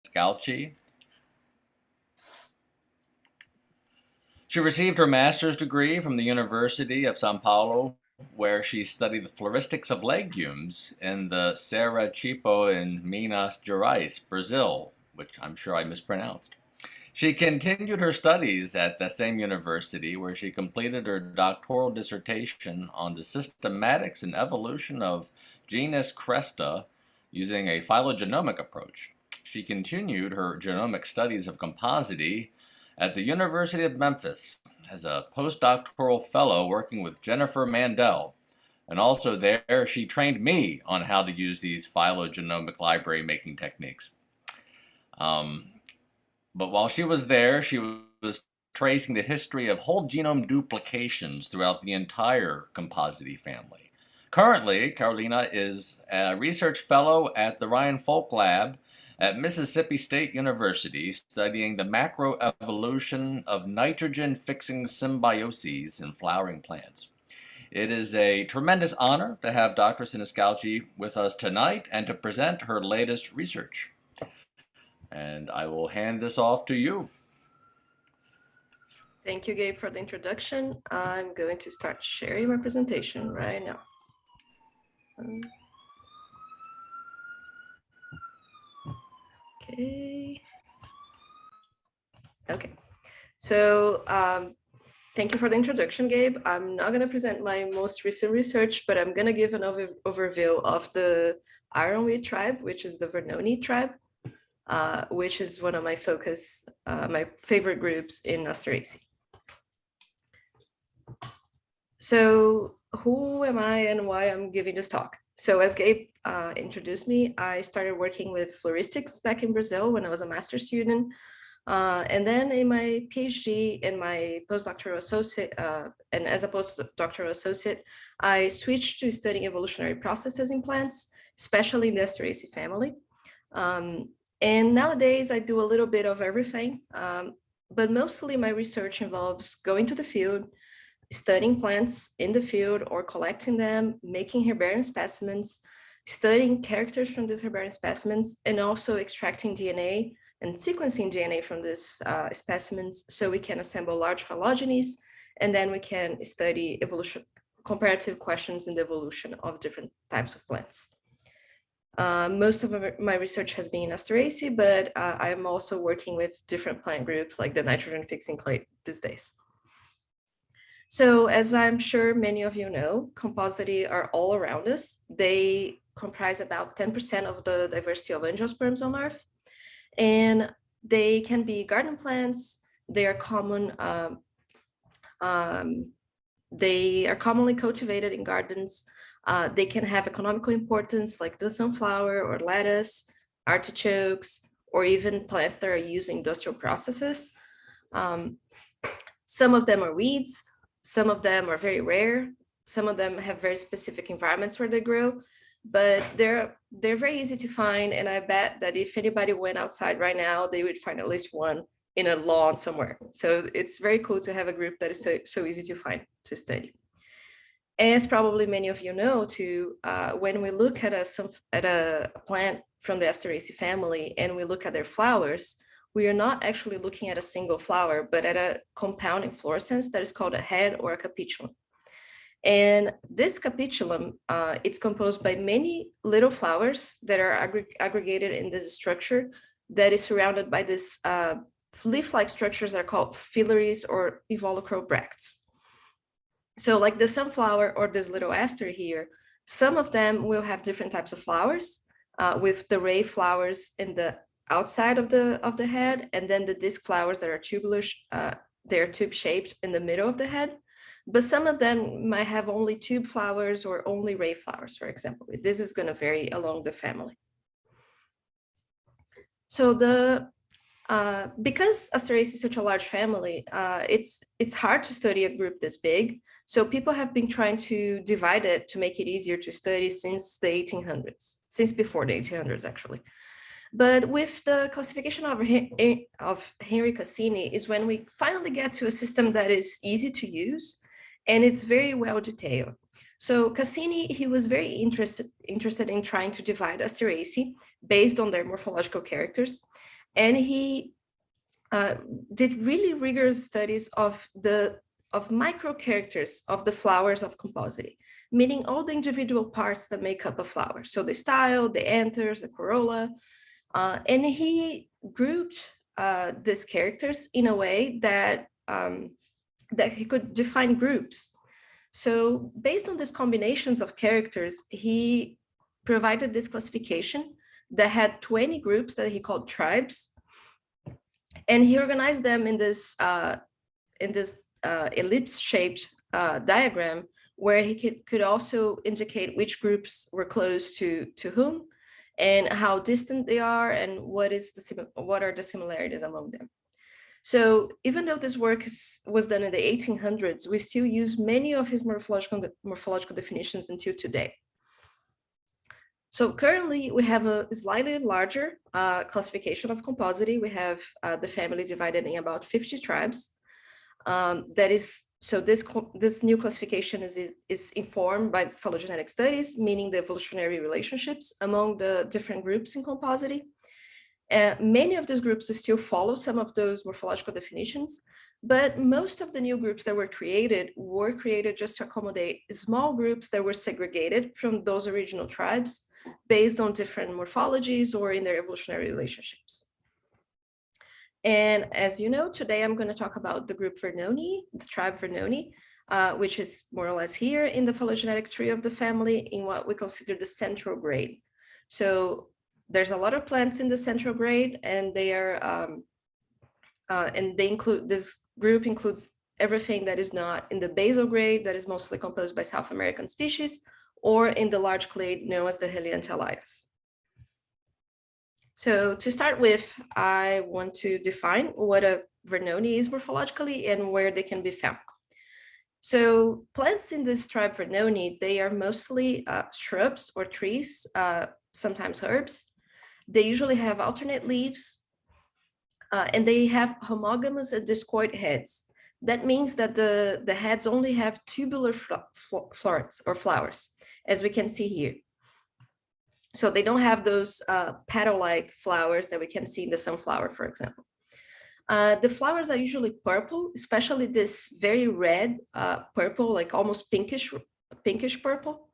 Siniscalchi. She received her master's degree from the University of Sao Paulo, where she studied the floristics of legumes in the Serra in Minas Gerais, Brazil, which I'm sure I mispronounced. She continued her studies at the same university, where she completed her doctoral dissertation on the systematics and evolution of genus Cresta using a phylogenomic approach. She continued her genomic studies of compositae at the University of Memphis as a postdoctoral fellow working with Jennifer Mandel. And also there, she trained me on how to use these phylogenomic library making techniques. But while she was there, she was tracing the history of whole genome duplications throughout the entire Compositae family. Currently, Carolina is a research fellow at the Ryan Folk Lab at Mississippi State University, studying the macroevolution of nitrogen-fixing symbioses in flowering plants. It is a tremendous honor to have Dr. Siniscalchi with us tonight and to present her latest research. And I will hand this off to you. Thank you, Gabe, for the introduction. I'm going to start sharing my presentation right now. Okay. So thank you for the introduction, Gabe. I'm not going to present my most recent research, but I'm going to give an overview of the Ironweed tribe, which is the Vernonieae tribe, which is one of my my favorite groups in Asteraceae. So who am I and why I'm giving this talk? So as Gabe introduced me, I started working with floristics back in Brazil when I was a master's student. And then in my PhD and my postdoctoral associate, and as a postdoctoral associate, I switched to studying evolutionary processes in plants, especially in the Asteraceae family. And nowadays I do a little bit of everything, but mostly my research involves going to the field, studying plants in the field or collecting them, making herbarium specimens, studying characters from these herbarium specimens, and also extracting DNA and sequencing DNA from these specimens so we can assemble large phylogenies, and then we can study comparative questions in the evolution of different types of plants. Most of my research has been in Asteraceae, but I'm also working with different plant groups like the nitrogen-fixing clay these days. So as I'm sure many of you know, Compositae are all around us. They comprise about 10% of the diversity of angiosperms on Earth. And they can be garden plants. They are common. They are commonly cultivated in gardens. They can have economical importance like the sunflower or lettuce, artichokes, or even plants that are used in industrial processes. Some of them are weeds. Some of them are very rare. Some of them have very specific environments where they grow, but they're very easy to find. And I bet that if anybody went outside right now, they would find at least one in a lawn somewhere. So it's very cool to have a group that is so easy to find to study. As probably many of you know too, when we look at a plant from the Asteraceae family and we look at their flowers, we are not actually looking at a single flower, but at a compound inflorescence that is called a head or a capitulum. And this capitulum, it's composed by many little flowers that are aggregated in this structure that is surrounded by this leaf-like structures that are called phyllaries or involucral bracts. So like the sunflower or this little aster here, some of them will have different types of flowers with the ray flowers in the outside of the head, and then the disc flowers that are tubular, they're tube shaped in the middle of the head. But some of them might have only tube flowers or only ray flowers, for example. This is going to vary along the family. So because Asteraceae is such a large family, it's hard to study a group this big. So people have been trying to divide it to make it easier to study since the 1800s, since before the 1800s actually. But with the classification of Henry Cassini is when we finally get to a system that is easy to use and it's very well detailed. So Cassini, he was very interested in trying to divide Asteraceae based on their morphological characters. And he did really rigorous studies of micro characters of the flowers of composite, meaning all the individual parts that make up a flower. So the style, the anthers, the corolla, and he grouped these characters in a way that that he could define groups. So based on these combinations of characters, he provided this classification that had 20 groups that he called tribes, and he organized them in this ellipse-shaped diagram, where he could also indicate which groups were close to whom, and how distant they are, and what are the similarities among them. So even though this work was done in the 1800s, we still use many of his morphological definitions until today. So currently we have a slightly larger classification of composite. We have the family divided in about 50 tribes. So this new classification is informed by phylogenetic studies, meaning the evolutionary relationships among the different groups in composite. Many of those groups still follow some of those morphological definitions, but most of the new groups that were created just to accommodate small groups that were segregated from those original tribes based on different morphologies or in their evolutionary relationships. And as you know, today I'm going to talk about the group Vernonieae, the tribe Vernonieae, which is more or less here in the phylogenetic tree of the family in what we consider the central grade. So there's a lot of plants in the central grade, and they are, this group includes everything that is not in the basal grade, that is mostly composed by South American species, or in the large clade known as the Helianthalias. So to start with, I want to define what a Vernonieae is morphologically and where they can be found. So plants in this tribe Vernonieae, they are mostly shrubs or trees, sometimes herbs. They usually have alternate leaves, and they have homogamous and discoid heads. That means that the heads only have tubular flowers, as we can see here. So they don't have those petal-like flowers that we can see in the sunflower, for example. The flowers are usually purple, especially this very red purple, like almost pinkish purple.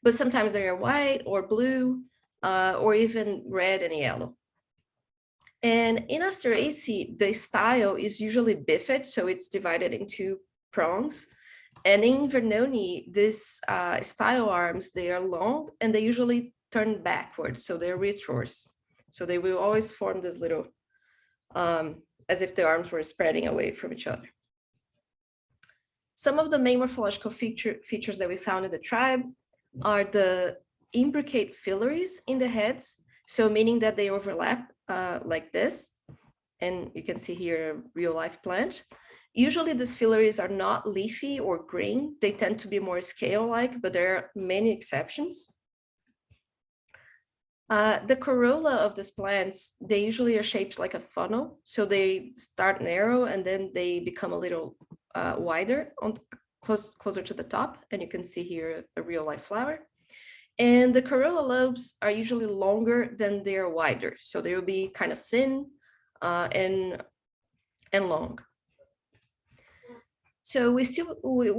But sometimes they are white or blue, or even red and yellow. And in Asteraceae, the style is usually bifid, so it's divided into prongs. And in Vernonieae, these style arms, they are long and they usually turn backwards, so they're retrors. So they will always form this little, as if the arms were spreading away from each other. Some of the main morphological features that we found in the tribe are the imbricate phyllaries in the heads, so meaning that they overlap like this. And you can see here a real-life plant. Usually these phyllaries are not leafy or green. They tend to be more scale-like, but there are many exceptions. The corolla of these plants, they usually are shaped like a funnel. So they start narrow and then they become a little wider, closer to the top. And you can see here a real-life flower. And the corolla lobes are usually longer than they are wider. So they will be kind of thin and long. So we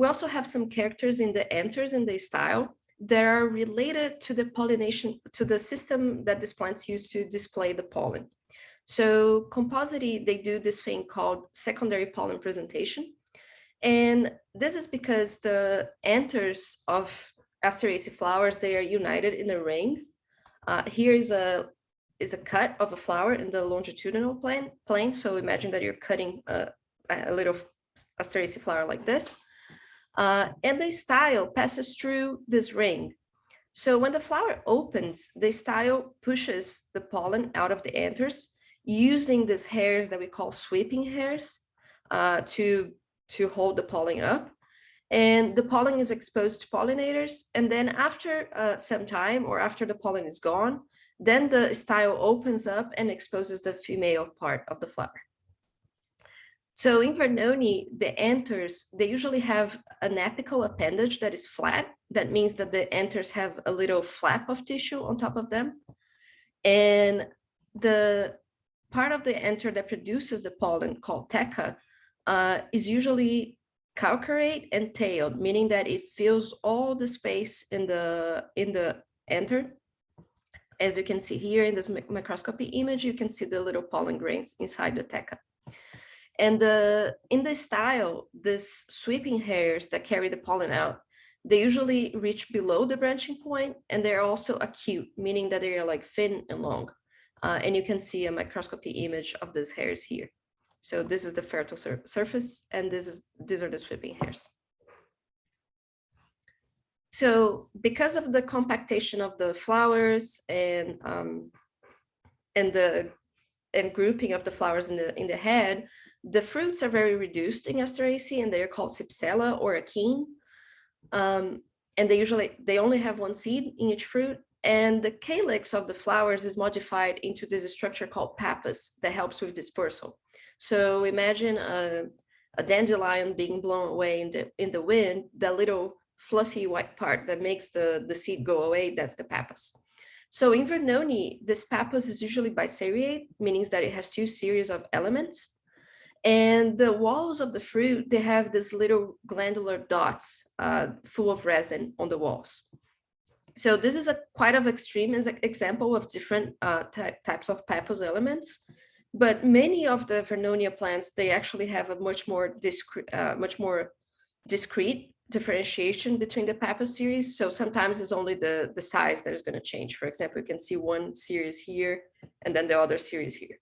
also have some characters in the anthers in the style that are related to the pollination, to the system that these plants use to display the pollen. So composite, they do this thing called secondary pollen presentation. And this is because the anthers of Asteraceae flowers, they are united in a ring. Here is a cut of a flower in the longitudinal plane. So imagine that you're cutting a little Asteraceae flower like this. And the style passes through this ring. So when the flower opens, the style pushes the pollen out of the anthers using these hairs that we call sweeping hairs to hold the pollen up. And the pollen is exposed to pollinators. And then after some time, or after the pollen is gone, then the style opens up and exposes the female part of the flower. So in Vernonieae, the anthers, they usually have an apical appendage that is flat. That means that the anthers have a little flap of tissue on top of them. And the part of the anther that produces the pollen, called theca, is usually calcareate and tailed, meaning that it fills all the space in the anther. As you can see here in this microscopy image, you can see the little pollen grains inside the theca. And in the style, these sweeping hairs that carry the pollen out, they usually reach below the branching point, and they're also acute, meaning that they are like thin and long. And you can see a microscopy image of these hairs here. So this is the fertile surface, and these are the sweeping hairs. So because of the compactation of the flowers and grouping of the flowers in the head, the fruits are very reduced in Asteraceae, and they are called cypsela or achene. And they only have one seed in each fruit, and the calyx of the flowers is modified into this structure called pappus that helps with dispersal. So imagine a dandelion being blown away in the wind, the little fluffy white part that makes the seed go away, that's the pappus. So in Vernonieae, this pappus is usually biseriate, meaning that it has two series of elements. And the walls of the fruit, they have these little glandular dots full of resin on the walls. So this is a quite of extreme example of different types of pappus elements. But many of the Vernonia plants, they actually have a much more discrete differentiation between the pappus series. So sometimes it's only the size that is going to change. For example, you can see one series here and then the other series here.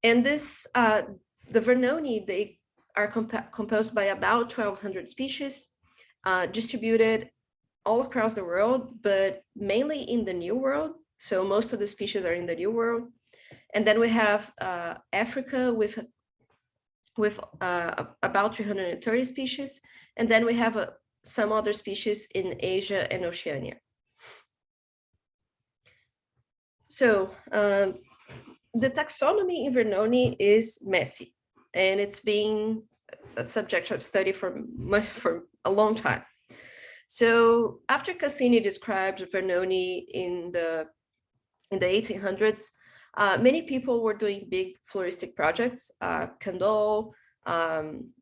And this, the Vernonieae, they are composed by about 1,200 species, distributed all across the world, but mainly in the New World. So most of the species are in the New World. And then we have Africa with about 330 species. And then we have some other species in Asia and Oceania. So the taxonomy in Vernonieae is messy, and it's been a subject of study for a long time. So after Cassini described Vernonieae in the 1800s, many people were doing big floristic projects. Candolle,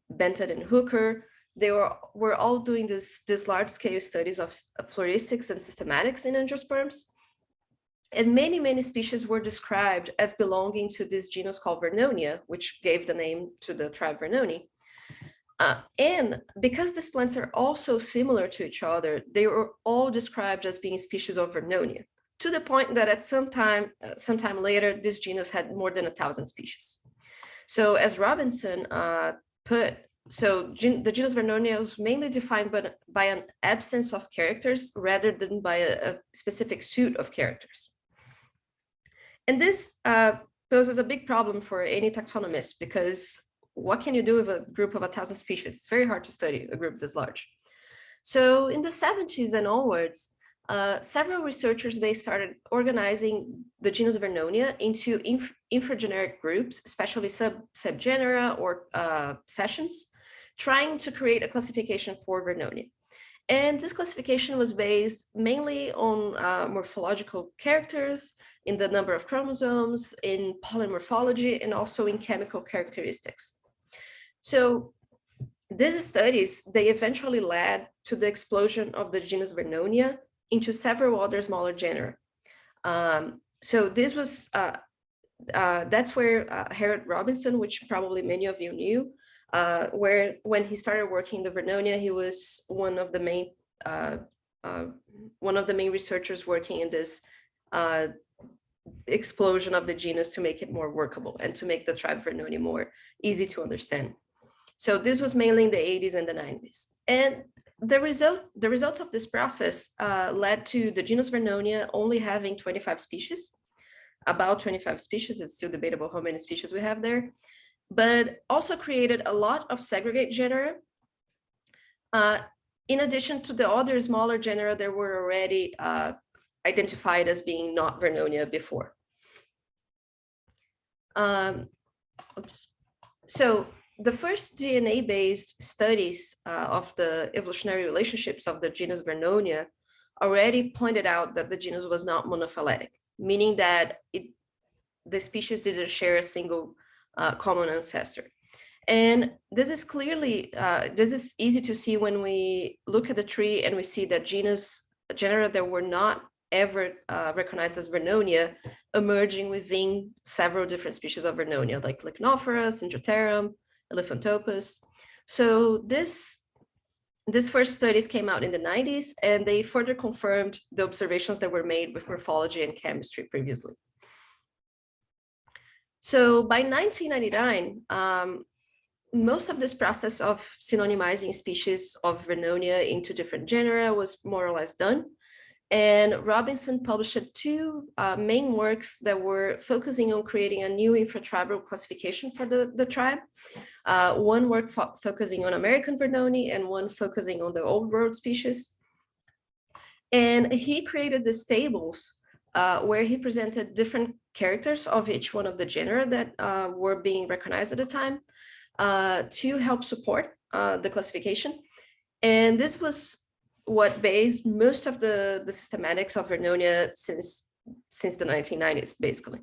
Benton, and Hooker, they were all doing this large-scale studies of floristics and systematics in angiosperms. And many species were described as belonging to this genus called Vernonia, which gave the name to the tribe Vernonieae. And because these plants are all so similar to each other, they were all described as being species of Vernonia, to the point that at sometime later, this genus had more than 1,000 species. So as Robinson put, the genus Vernonia was mainly defined by an absence of characters rather than by a specific suit of characters. And this poses a big problem for any taxonomist, because what can you do with a group of 1,000 species? It's very hard to study a group this large. So in the 70s and onwards, several researchers, they started organizing the genus Vernonia into infrageneric groups, especially subgenera or sessions, trying to create a classification for Vernonia. And this classification was based mainly on morphological characters, in the number of chromosomes, in pollen morphology, and also in chemical characteristics. So these studies, they eventually led to the explosion of the genus Vernonia into several other smaller genera. So this was, that's where Harold Robinson, which probably many of you knew, when he started working the Vernonia, he was one of the main researchers working in this explosion of the genus to make it more workable and to make the tribe Vernonia more easy to understand. So this was mainly in the 80s and the 90s. And the results of this process led to the genus Vernonia only having 25 species, about 25 species. It's still debatable how many species we have there, but also created a lot of segregate genera. In addition to the other smaller genera that were already identified as being not Vernonia before. So the first DNA-based studies of the evolutionary relationships of the genus Vernonia already pointed out that the genus was not monophyletic. meaning that the species didn't share a single common ancestor. And this is clearly, this is easy to see when we look at the tree and we see that genera that were not ever recognized as Vernonia emerging within several different species of Vernonia, like Lycnophora, Syntroterum, Elephantopus. So these first studies came out in the 90s, and they further confirmed the observations that were made with morphology and chemistry previously. So by 1999, most of this process of synonymizing species of Vernonia into different genera was more or less done. And Robinson published two main works that were focusing on creating a new infratribal classification for the tribe. One work focusing on American Vernonia and one focusing on the Old World species. And he created these tables where he presented different characters of each one of the genera that were being recognized at the time to help support the classification. And this was what based most of the systematics of Vernonia since the 1990s, basically.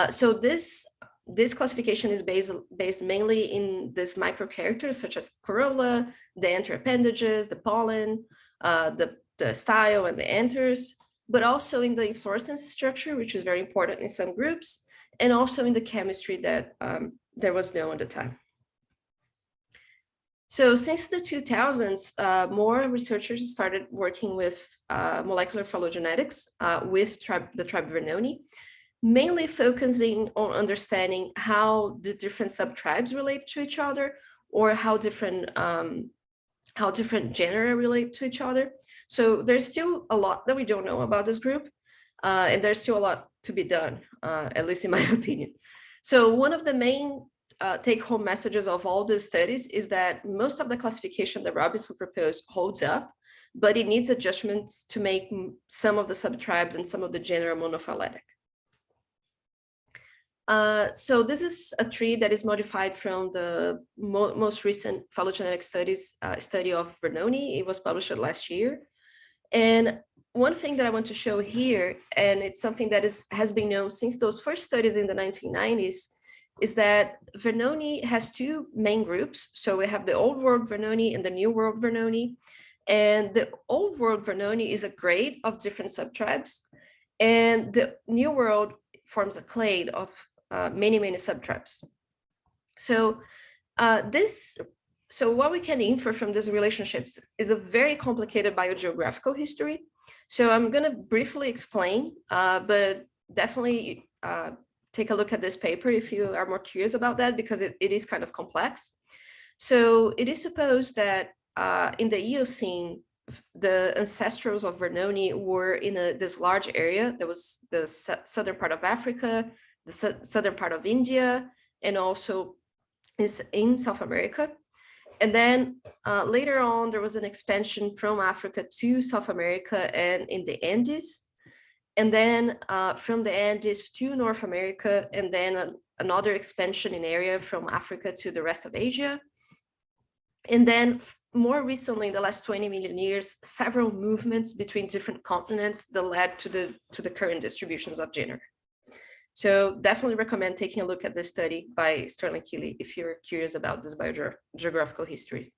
So this classification is based mainly in these micro characters such as corolla, the anther appendages, the pollen, the style and the anthers, but also in the inflorescence structure, which is very important in some groups, and also in the chemistry that there was known at the time. So since the 2000s, more researchers started working with molecular phylogenetics with the tribe Vernonia, mainly focusing on understanding how the different subtribes relate to each other, or how different genera relate to each other. So there's still a lot that we don't know about this group, and there's still a lot to be done, at least in my opinion. So one of the main take-home messages of all these studies is that most of the classification that Robinson proposed holds up, but it needs adjustments to make some of the subtribes and some of the genera monophyletic. So this is a tree that is modified from the most recent phylogenetic study of Vernonia. It was published last year. And one thing that I want to show here, and it's something that has been known since those first studies in the 1990s, is that Vernonia has two main groups. So we have the Old World Vernonia and the New World Vernonia. And the Old World Vernonia is a grade of different subtribes. And the New World forms a clade of many subtribes. So so what we can infer from these relationships is a very complicated biogeographical history. So I'm going to briefly explain, but definitely take a look at this paper if you are more curious about that, because it is kind of complex. So it is supposed that in the Eocene, the ancestrals of Vernonia were in this large area. There was the southern part of Africa, the southern part of India, and also is in South America. And then later on, there was an expansion from Africa to South America and in the Andes. And then from the Andes to North America, and then another expansion in area from Africa to the rest of Asia. And then more recently, in the last 20 million years, several movements between different continents that led to the current distributions of genera. So definitely recommend taking a look at this study by Sterling Keeley if you're curious about this biogeographical history.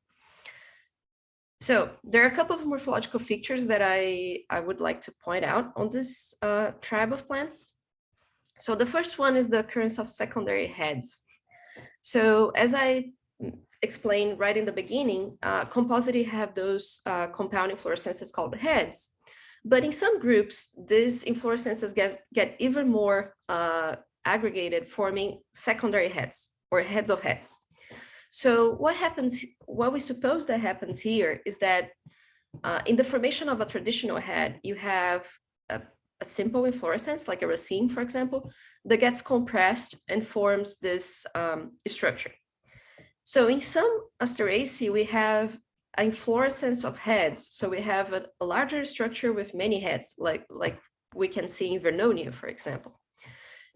So there are a couple of morphological features that I would like to point out on this tribe of plants. So the first one is the occurrence of secondary heads. So as I explained right in the beginning, compositae have those compound inflorescences called heads. But in some groups, these inflorescences get even more aggregated, forming secondary heads or heads of heads. So what we suppose that happens here is that in the formation of a traditional head, you have a simple inflorescence, like a raceme, for example, that gets compressed and forms this structure. So in some Asteraceae, we have an inflorescence of heads. So we have a larger structure with many heads, like we can see in Vernonia, for example.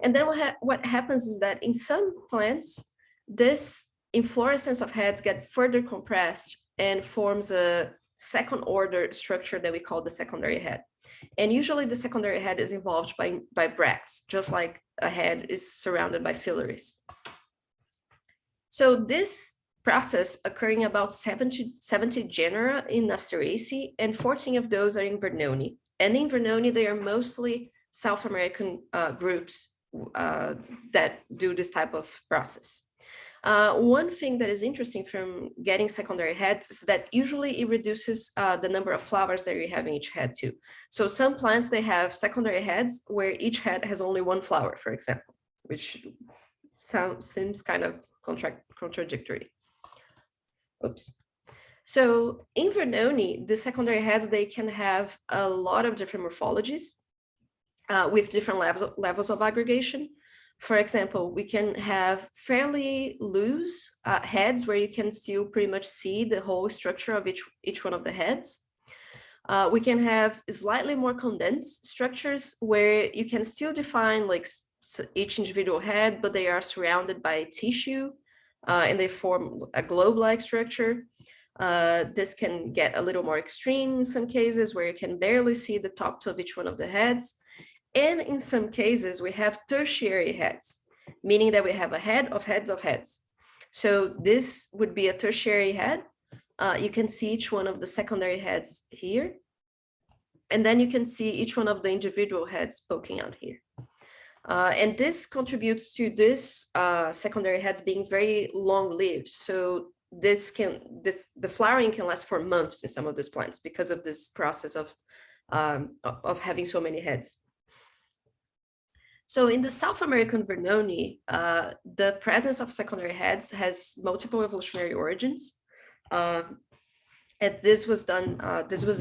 And then what happens is that in some plants, this inflorescence of heads get further compressed and forms a second order structure that we call the secondary head. And usually the secondary head is involved by bracts, just like a head is surrounded by filaries. So this process occurring about 70 genera in Asteraceae, and 14 of those are in Vernonieae. And in Vernonieae, they are mostly South American groups that do this type of process. One thing that is interesting from getting secondary heads is that usually it reduces the number of flowers that you have in each head too. So some plants, they have secondary heads where each head has only one flower, for example, which seems kind of contradictory. Oops. So in Vernonieae, the secondary heads, they can have a lot of different morphologies with different levels of aggregation. For example, we can have fairly loose heads where you can still pretty much see the whole structure of each one of the heads. We can have slightly more condensed structures where you can still define like each individual head, but they are surrounded by tissue and they form a globe-like structure. This can get a little more extreme in some cases where you can barely see the tops of each one of the heads. And in some cases, we have tertiary heads, meaning that we have a head of heads of heads. So this would be a tertiary head. You can see each one of the secondary heads here. And then you can see each one of the individual heads poking out here. And this contributes to this secondary heads being very long-lived. So the flowering can last for months in some of these plants because of this process of having so many heads. So in the South American Vernonieae, the presence of secondary heads has multiple evolutionary origins. And this was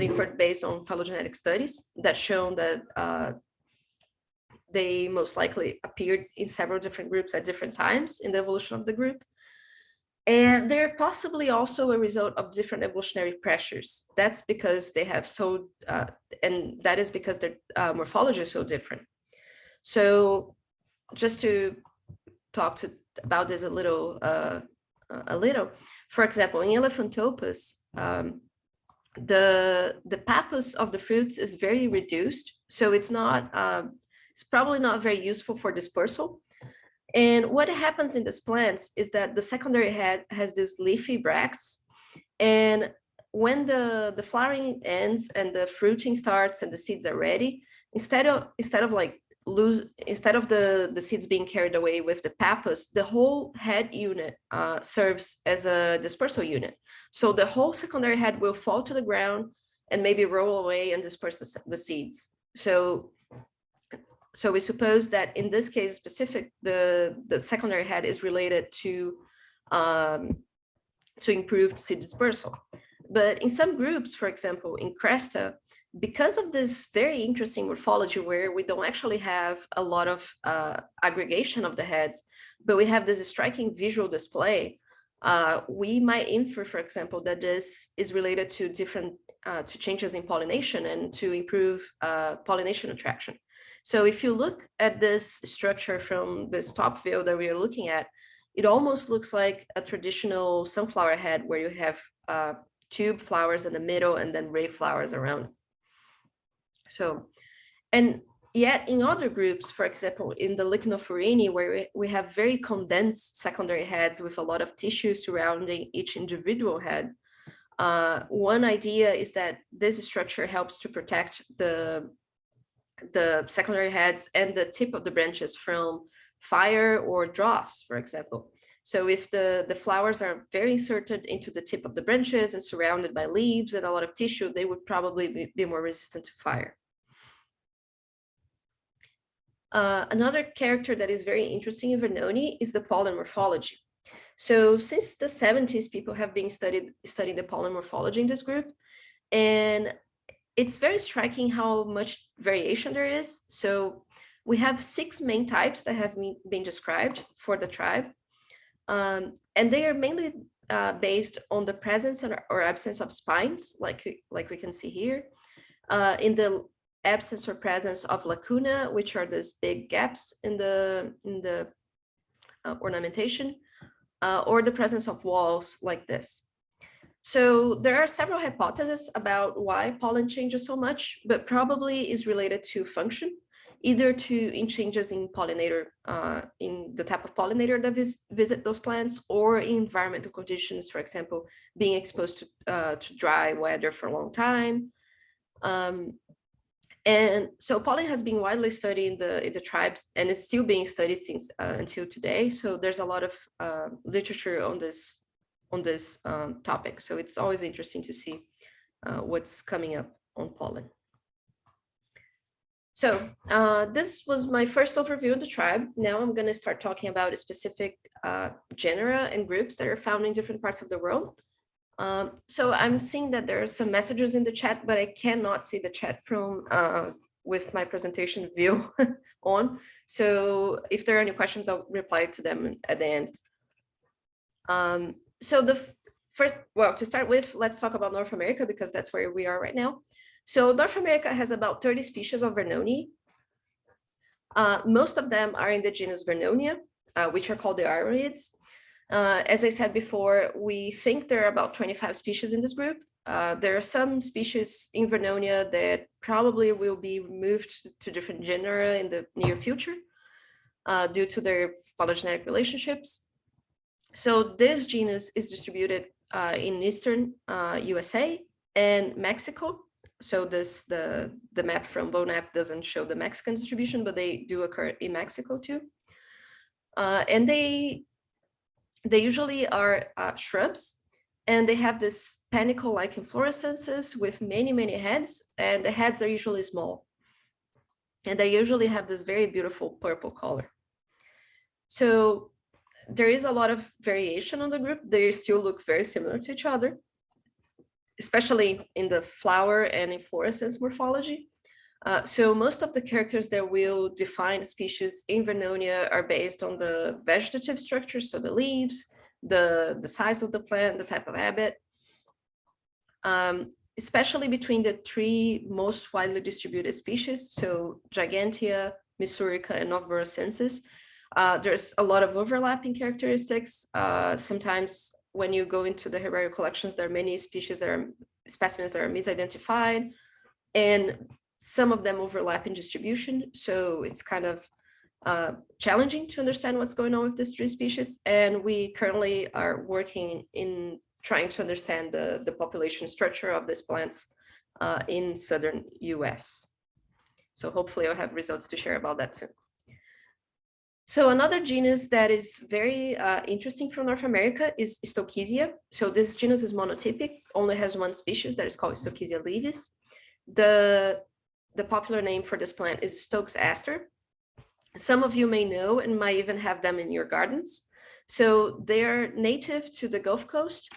inferred based on phylogenetic studies that shown that they most likely appeared in several different groups at different times in the evolution of the group. And they're possibly also a result of different evolutionary pressures. That's because they have and that is because their morphology is so different. So just to talk about this a little, for example, in Elephantopus, the pappus of the fruits is very reduced. So it's probably not very useful for dispersal. And what happens in these plants is that the secondary head has these leafy bracts. And when the flowering ends and the fruiting starts and the seeds are ready, instead of the seeds being carried away with the pappus, the whole head unit serves as a dispersal unit. So the whole secondary head will fall to the ground and maybe roll away and disperse the seeds. So we suppose that in this case specific, the secondary head is related to improved seed dispersal. But in some groups, for example, in Cresta, because of this very interesting morphology where we don't actually have a lot of aggregation of the heads, but we have this striking visual display, we might infer, for example, that this is related to to changes in pollination and to improve pollination attraction. So if you look at this structure from this top view that we are looking at, it almost looks like a traditional sunflower head where you have tube flowers in the middle and then ray flowers around. So, and yet in other groups, for example, in the Lycnophorinae, where we have very condensed secondary heads with a lot of tissue surrounding each individual head, one idea is that this structure helps to protect the secondary heads and the tip of the branches from fire or draughts, for example. So if the flowers are very inserted into the tip of the branches and surrounded by leaves and a lot of tissue, they would probably be more resistant to fire. Another character that is very interesting in Vernonieae is the pollen morphology. So since the 70s, people have been studying the pollen morphology in this group, and it's very striking how much variation there is. So we have 6 main types that have been described for the tribe, and they are mainly based on the presence or absence of spines, like we can see here, in the absence or presence of lacuna, which are these big gaps in the ornamentation, or the presence of walls like this. So there are several hypotheses about why pollen changes so much, but probably is related to function, either in changes in pollinator, in the type of pollinator that visit those plants, or in environmental conditions, for example, being exposed to dry weather for a long time. And so pollen has been widely studied in the tribes, and is still being studied since until today. So there's a lot of literature on this topic. So it's always interesting to see what's coming up on pollen. So this was my first overview of the tribe. Now I'm going to start talking about specific genera and groups that are found in different parts of the world. So I'm seeing that there are some messages in the chat, but I cannot see the chat from with my presentation view on. So if there are any questions, I'll reply to them at the end. So the first, well, to start with, let's talk about North America, because that's where we are right now. So North America has about 30 species of Vernonieae. Most of them are in the genus Vernonia, which are called the Ironweeds. As I said before, we think there are about 25 species in this group. There are some species in Vernonia that probably will be moved to different genera in the near future due to their phylogenetic relationships. So this genus is distributed in eastern USA and Mexico. So the map from BONAP doesn't show the Mexican distribution, but they do occur in Mexico too. And they usually are shrubs, and they have this panicle-like inflorescences with many, many heads, and the heads are usually small. And they usually have this very beautiful purple color. So there is a lot of variation on the group. They still look very similar to each other, especially in the flower and inflorescence morphology. So most of the characters that will define species in Vernonia are based on the vegetative structure, so the leaves, the size of the plant, the type of habit, especially between the three most widely distributed species, so Gigantea, Missourica, and Noveboracensis. There's a lot of overlapping characteristics. Sometimes when you go into the herbarium collections, there are many specimens that are misidentified, and some of them overlap in distribution. So it's kind of challenging to understand what's going on with these three species. And we currently are working in trying to understand the population structure of these plants in southern US. So hopefully I'll have results to share about that soon. So another genus that is very interesting from North America is Stoeckisia. So this genus is monotypic, only has one species that is called Stoeckisia leavis. The popular name for this plant is Stokes aster. Some of you may know and might even have them in your gardens. So they're native to the Gulf Coast,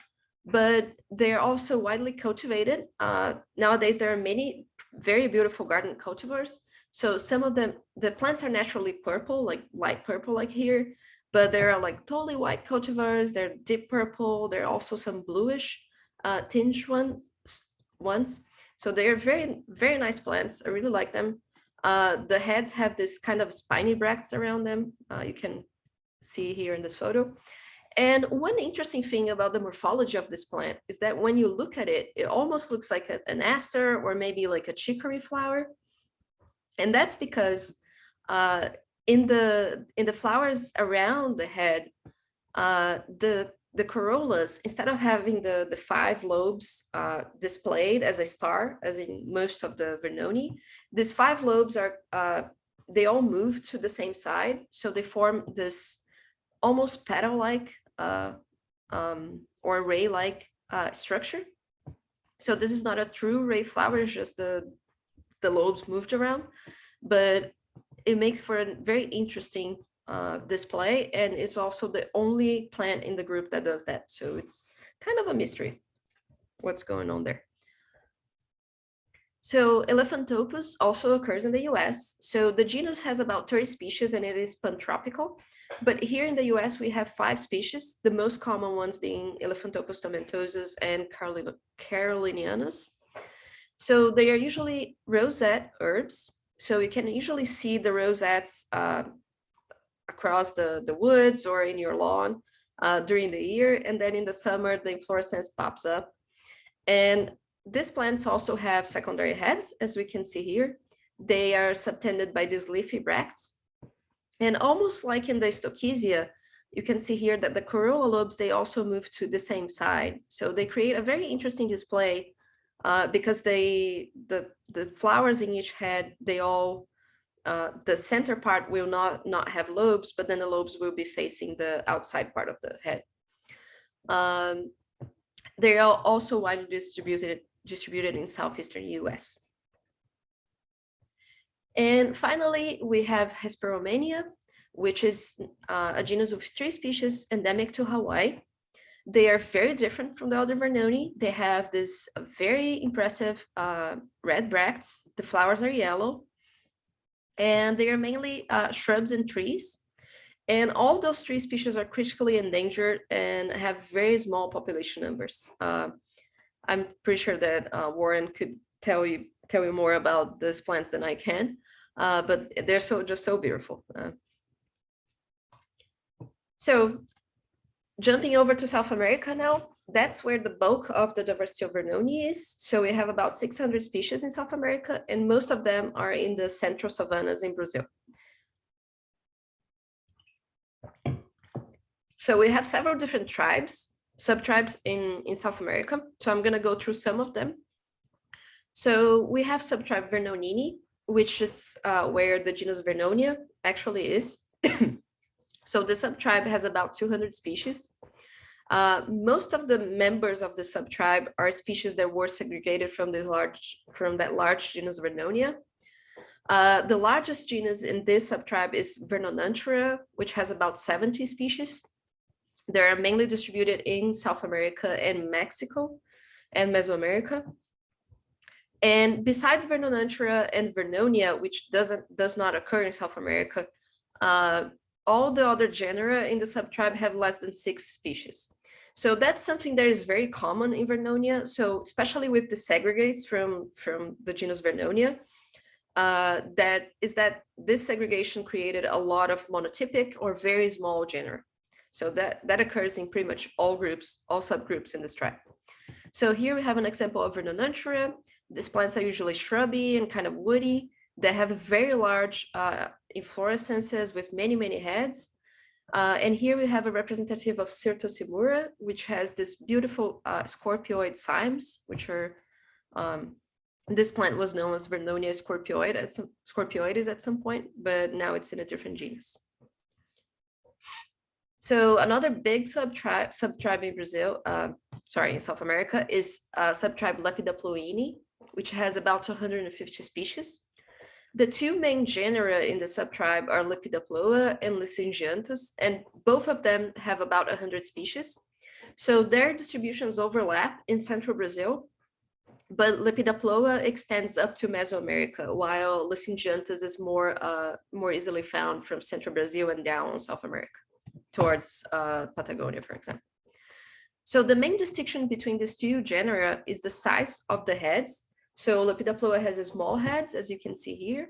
but they're also widely cultivated. Nowadays, there are many very beautiful garden cultivars. So some of them, the plants are naturally purple, like light purple, like here, but there are like totally white cultivars. They're deep purple. There are also some bluish tinged ones. So they're very, very nice plants. I really like them. The heads have this kind of spiny bracts around them. You can see here in this photo. And one interesting thing about the morphology of this plant is that when you look at it, it almost looks like an aster or maybe like a chicory flower. And that's because in the flowers around the head, the corollas, instead of having the 5 lobes displayed as a star, as in most of the Vernonieae, these 5 lobes are, they all move to the same side. So they form this almost petal-like or ray-like structure. So this is not a true ray flower, it's just the lobes moved around, but it makes for a very interesting display, and it's also the only plant in the group that does that. So it's kind of a mystery what's going on there. So Elephantopus also occurs in the US. So the genus has about 30 species and it is pantropical. But here in the US, we have 5 species, the most common ones being Elephantopus tomentosus and carolinianus. So they are usually rosette herbs. So you can usually see the rosettes across the woods or in your lawn. during the year, and then in the summer, the inflorescence pops up. And these plants also have secondary heads, as we can see here. They are subtended by these leafy bracts. And almost like in the Stochisia, you can see here that the corolla lobes, they also move to the same side. So they create a very interesting display because the flowers in each head, they all, the center part will not have lobes, but then the lobes will be facing the outside part of the head. They are also widely distributed in southeastern US. And finally, we have Hesperomania, which is a genus of 3 species endemic to Hawaii. They are very different from the other Vernonieae. They have this very impressive red bracts. The flowers are yellow, and they are mainly shrubs and trees. And all those 3 species are critically endangered and have very small population numbers. I'm pretty sure that Warren could tell you more about these plants than I can, but they're just so beautiful. So jumping over to South America now, that's where the bulk of the diversity of Vernonieae is. So we have about 600 species in South America, and most of them are in the central savannas in Brazil. So we have several different subtribes in South America. So I'm going to go through some of them. So we have subtribe Vernonieae, which is where the genus Vernonia actually is. So the subtribe has about 200 species. Most of the members of the subtribe are species that were segregated from that large genus Vernonia. The largest genus in this subtribe is Vernonieae, which has about 70 species. They are mainly distributed in South America and Mexico and Mesoamerica. And besides Vernonieae and Vernonia, which does not occur in South America, all the other genera in the subtribe have less than 6 species. So that's something that is very common in Vernonia. So especially with the segregates from the genus Vernonia, that this segregation created a lot of monotypic or very small genera. So that occurs in pretty much all subgroups in this tribe. So here we have an example of Vernonieae. These plants are usually shrubby and kind of woody. They have very large inflorescences with many, many heads. And here we have a representative of Cyrtosimura, which has this beautiful scorpioid cymes, which are, this plant was known as Vernonia scorpioides at some point, but now it's in a different genus. So another big subtribe in Brazil, in South America, is subtribe Lepidoploinae, which has about 250 species. The 2 main genera in the subtribe are Lepidoploa and Lysingianthus, and both of them have about 100 species. So their distributions overlap in central Brazil, but Lepidoploa extends up to Mesoamerica, while Lysingianthus is more easily found from central Brazil and down South America, towards Patagonia, for example. So the main distinction between these 2 genera is the size of the heads. So Lepidoploa has small heads, as you can see here,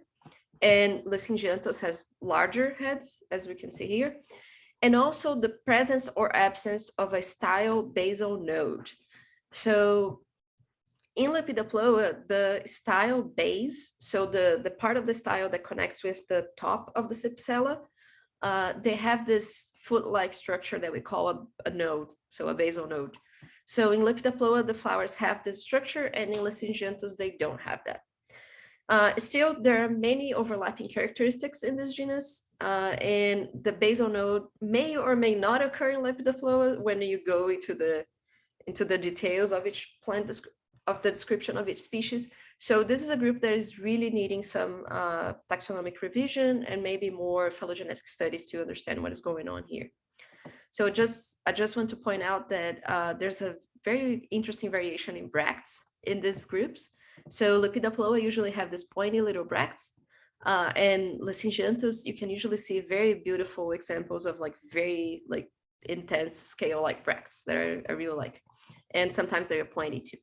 and Lysingianthus has larger heads, as we can see here, and also the presence or absence of a style basal node. So in Lepidoploa, the style base, so the part of the style that connects with the top of the cypsela, they have this foot-like structure that we call a node, so a basal node. So in Lepidoploa, the flowers have this structure, and in Lysingianthus, they don't have that. Still, there are many overlapping characteristics in this genus, and the basal node may or may not occur in Lepidoploa when you go into the details of each plant, of the description of each species. So this is a group that is really needing some taxonomic revision and maybe more phylogenetic studies to understand what is going on here. So I just want to point out that there's a very interesting variation in bracts in these groups. So Lepidoploa usually have this pointy little bracts, and Lysingianthus, you can usually see very beautiful examples of very intense scale-like bracts that I really like. And sometimes they're pointy too.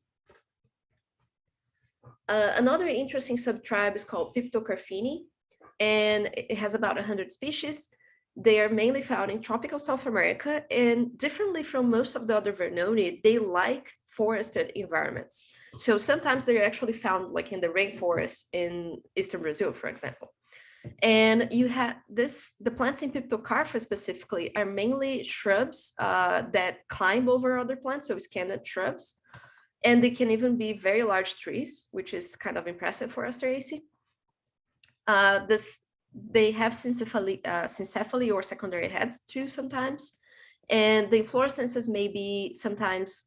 Another interesting subtribe is called Piptocarpini, and it has about 100 species. They are mainly found in tropical South America, and differently from most of the other Vernonieae, they like forested environments. So sometimes they're actually found like in the rainforest in eastern Brazil, for example. And you have this, the plants in Piptocarpa specifically are mainly shrubs that climb over other plants, so scandent shrubs. And they can even be very large trees, which is kind of impressive for Asteraceae. This they have syncephaly or secondary heads too sometimes, and the inflorescences may be sometimes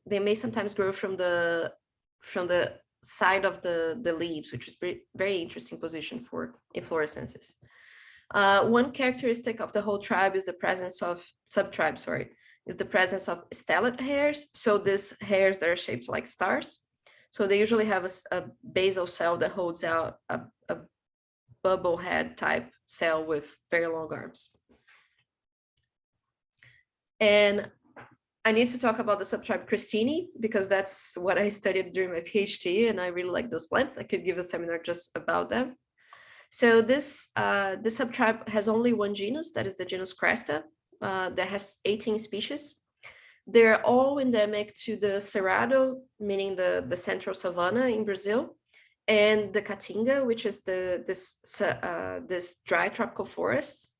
they may sometimes grow from the side of the leaves, which is very interesting position for inflorescences. One characteristic of the whole tribe is the presence of subtribe, sorry, is the presence of stellate hairs. So these hairs that are shaped like stars. So they usually have a basal cell that holds out a bubble head type cell with very long arms. And I need to talk about the subtribe Christini because that's what I studied during my PhD, and I really like those plants. I could give a seminar just about them. So this subtribe has only one genus, that is the genus Cresta, that has 18 species. They're all endemic to the Cerrado, meaning the central savanna in Brazil, and the Caatinga, which is this dry tropical forest.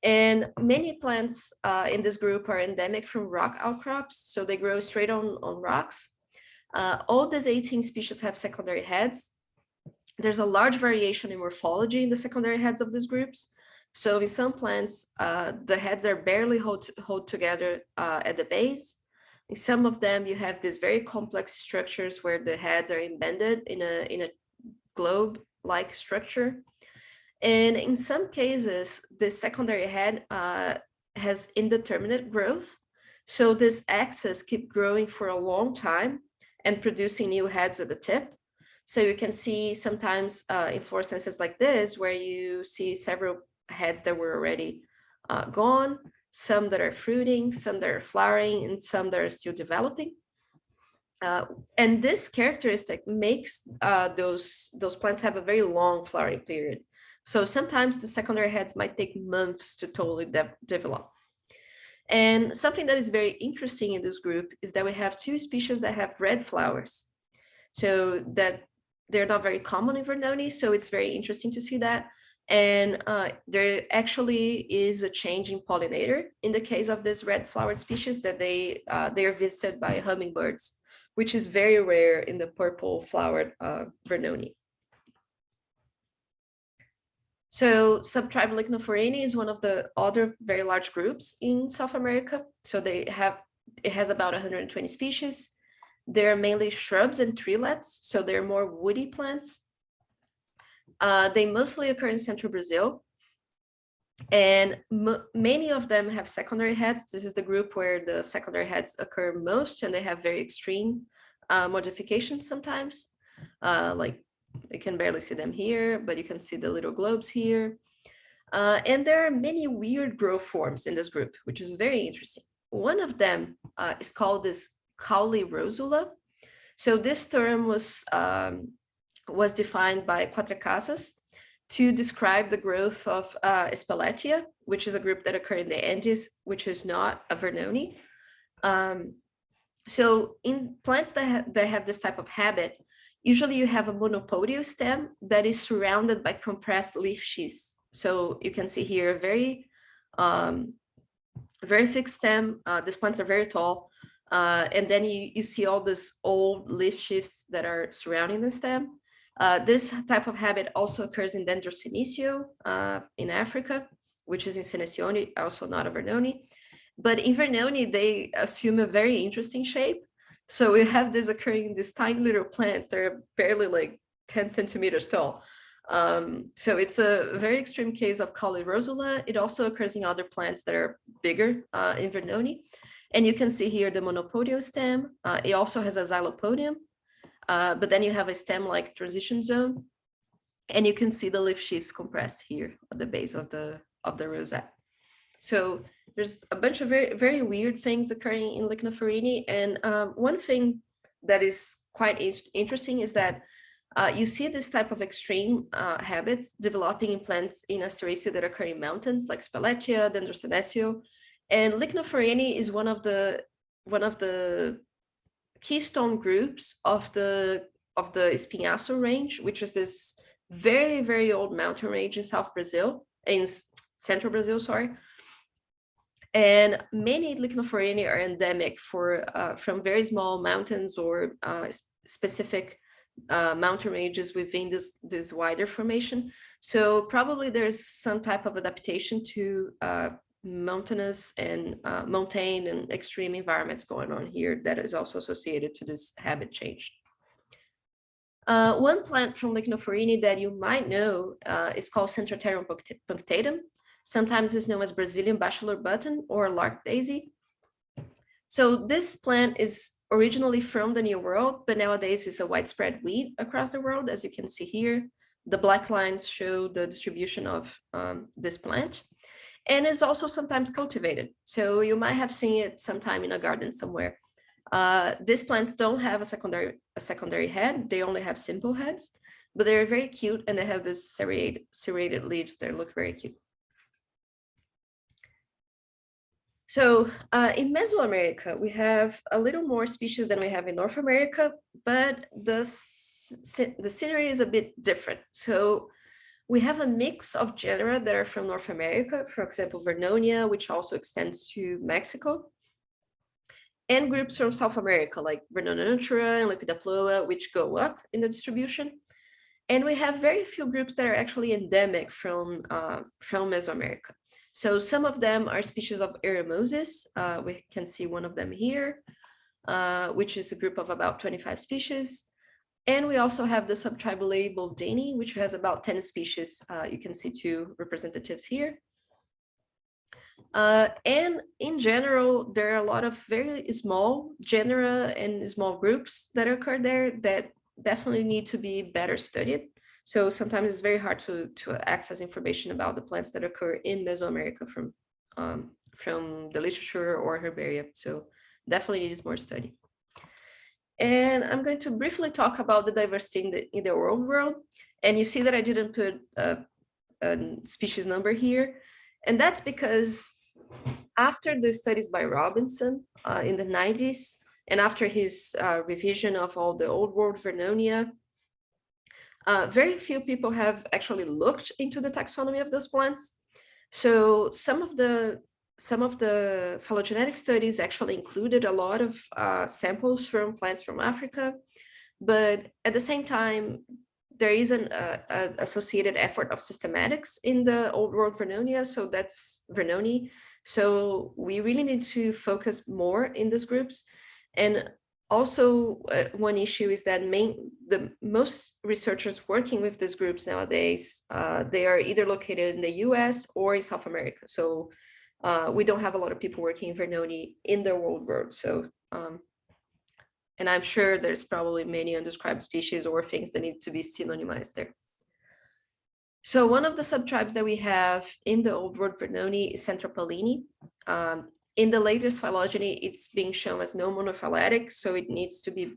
And many plants in this group are endemic from rock outcrops, so they grow straight on rocks. All these 18 species have secondary heads. There's a large variation in morphology in the secondary heads of these groups. So in some plants, the heads are barely hold together at the base. In some of them, you have these very complex structures where the heads are embedded in a globe-like structure. And in some cases, the secondary head has indeterminate growth. So this axis keep growing for a long time and producing new heads at the tip. So you can see sometimes inflorescences like this, where you see several heads that were already gone, some that are fruiting, some that are flowering, and some that are still developing. And this characteristic makes those plants have a very long flowering period. So sometimes the secondary heads might take months to totally develop. And something that is very interesting in this group is that we have two species that have red flowers. So that they're not very common in Vernonieae, so it's very interesting to see that. And there actually is a change in pollinator in the case of this red flowered species, that they are visited by hummingbirds, which is very rare in the purple flowered Vernonieae. So subtribe Lycnophoreinae is one of the other very large groups in South America. So it has about 120 species. They're mainly shrubs and treelets, so they're more woody plants. They mostly occur in central Brazil, and many of them have secondary heads. This is the group where the secondary heads occur most, and they have very extreme modifications sometimes. Like you can barely see them here, but you can see the little globes here. And there are many weird growth forms in this group, which is very interesting. One of them is called this caule rosula. So this term was defined by Quattrocasas to describe the growth of Espeletia, which is a group that occurred in the Andes, which is not a Vernonieae. So in plants that have this type of habit, usually you have a monopodial stem that is surrounded by compressed leaf sheaths. So you can see here a very thick stem. These plants are very tall. And then you see all these old leaf sheaths that are surrounding the stem. This type of habit also occurs in Dendrocinicio in Africa, which is in Siniscalchi, also not a Vernonieae. But in Vernonieae, they assume a very interesting shape. So we have this occurring in these tiny little plants that are barely like 10 centimeters tall. So it's a very extreme case of caule rosula. It also occurs in other plants that are bigger in Vernonieae. And you can see here the monopodial stem. It also has a xylopodium, but then you have a stem-like transition zone. And you can see the leaf sheaths compressed here at the base of the rosette. So there's a bunch of very, very weird things occurring in Lycnophoreinae. And one thing that is quite interesting is that You see this type of extreme habits developing in plants in Asteraceae that occur in mountains, like Speletia, Dendrosenecio, and Lichnophorene is one of the keystone groups of the Espinhaço range, which is this very, very old mountain range in South Brazil, in Central Brazil, sorry. And many Lichnophorene are endemic from very small mountains or specific mountain ranges within this wider formation. So probably there's some type of adaptation to mountainous and montane and extreme environments going on here that is also associated to this habit change. One plant from Lichnophorene that you might know is called Centrotherium punctatum. Sometimes it's known as Brazilian bachelor button or lark daisy. So this plant is originally from the New World, but nowadays is a widespread weed across the world, as you can see here. The black lines show the distribution of this plant, and is also sometimes cultivated. So you might have seen it sometime in a garden somewhere. These plants don't have a secondary head, they only have simple heads, but they're very cute and they have this serrated leaves that look very cute. So in Mesoamerica, we have a little more species than we have in North America, but the scenery is a bit different. So we have a mix of genera that are from North America, for example, Vernonia, which also extends to Mexico, and groups from South America, like Vernonia and Lepidoploa, which go up in the distribution. And we have very few groups that are actually endemic from Mesoamerica. So some of them are species of Eremosis. We can see one of them here, which is a group of about 25 species. And we also have the subtribe Boldini, which has about 10 species. You can see two representatives here. And in general, there are a lot of very small genera and small groups that occur there that definitely need to be better studied. So sometimes it's very hard to access information about the plants that occur in Mesoamerica from the literature or herbaria. So definitely needs more study. And I'm going to briefly talk about the diversity in the old world. And you see that I didn't put a species number here. And that's because after the studies by Robinson in the 90s, and after his revision of all the old world Vernonia, very few people have actually looked into the taxonomy of those plants. So some of the phylogenetic studies actually included a lot of samples from plants from Africa, but at the same time, there is an associated effort of systematics in the old world Vernonia, so that's Vernonieae. So we really need to focus more in these groups. And also one issue is that most researchers working with these groups nowadays, they are either located in the US or in South America. So we don't have a lot of people working in Vernonieae in the old world. So, and I'm sure there's probably many undescribed species or things that need to be synonymized there. So one of the subtribes that we have in the old world Vernonieae is Centropolini. In the latest phylogeny, it's being shown as no monophyletic, so it needs to be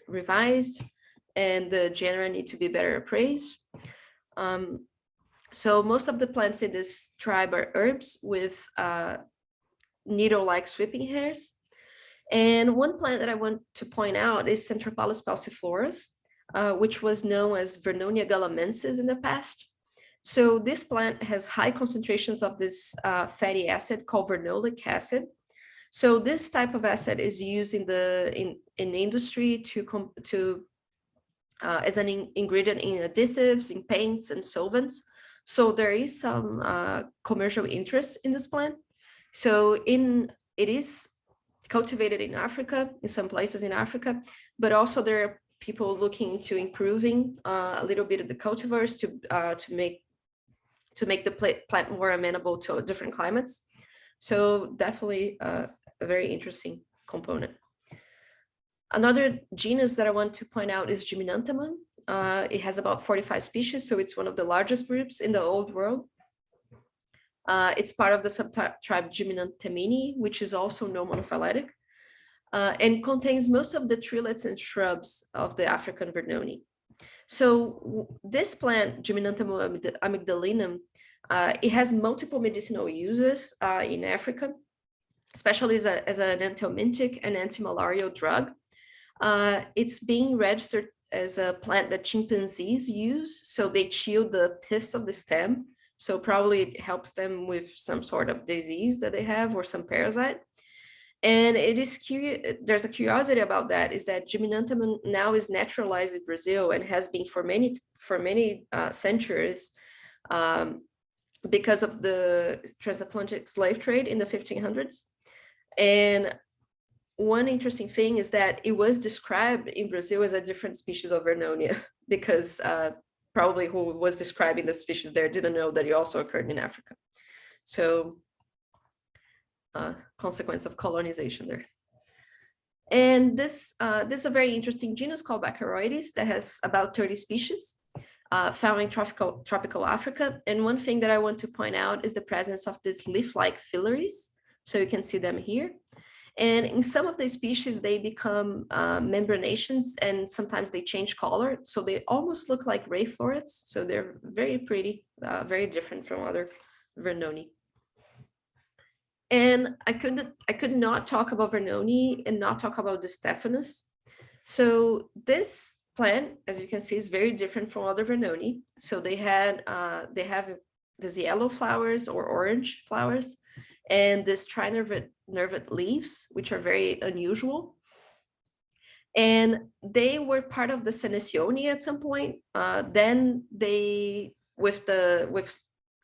revised, and the genera need to be better appraised. So most of the plants in this tribe are herbs with needle-like sweeping hairs. And one plant that I want to point out is Centropalus pauciflorus, which was known as Vernonia galamensis in the past. So this plant has high concentrations of this fatty acid called vernolic acid. So this type of acid is used in industry as an ingredient in adhesives, in paints and solvents. So there is some commercial interest in this plant. So it is cultivated in Africa, in some places in Africa, but also there are people looking into improving a little bit of the cultivars to make the plant more amenable to different climates. So definitely a very interesting component. Another genus that I want to point out is Gymnanthemum. It has about 45 species, so it's one of the largest groups in the old world. It's part of the subtribe Gymnanthemini, which is also no monophyletic, and contains most of the trillets and shrubs of the African Vernonieae. So this plant, Geminanthum amygdalinum, it has multiple medicinal uses in Africa, especially as an anthelmintic and antimalarial drug. It's being registered as a plant that chimpanzees use, so they chew the piths of the stem. So probably it helps them with some sort of disease that they have or some parasite. And it is curious, there's a curiosity about that, is that Geminanthum now is naturalized in Brazil and has been for many centuries, because of the transatlantic slave trade in the 1500s. And one interesting thing is that it was described in Brazil as a different species of Vernonia, because probably who was describing the species there didn't know that it also occurred in Africa. So consequence of colonization there. And this is a very interesting genus called Baccharoides that has about 30 species found in tropical Africa. And one thing that I want to point out is the presence of these leaf-like phyllaries. So you can see them here. And in some of the species, they become membranaceous, and sometimes they change color. So they almost look like ray florets. So they're very pretty, very different from other Vernonieae. And I could not talk about Vernonieae and not talk about the Stephanus. So this plant, as you can see, is very different from other Vernonieae. So they have these yellow flowers or orange flowers, and this trinervate leaves, which are very unusual. And they were part of the Siniscalchi at some point. Then they,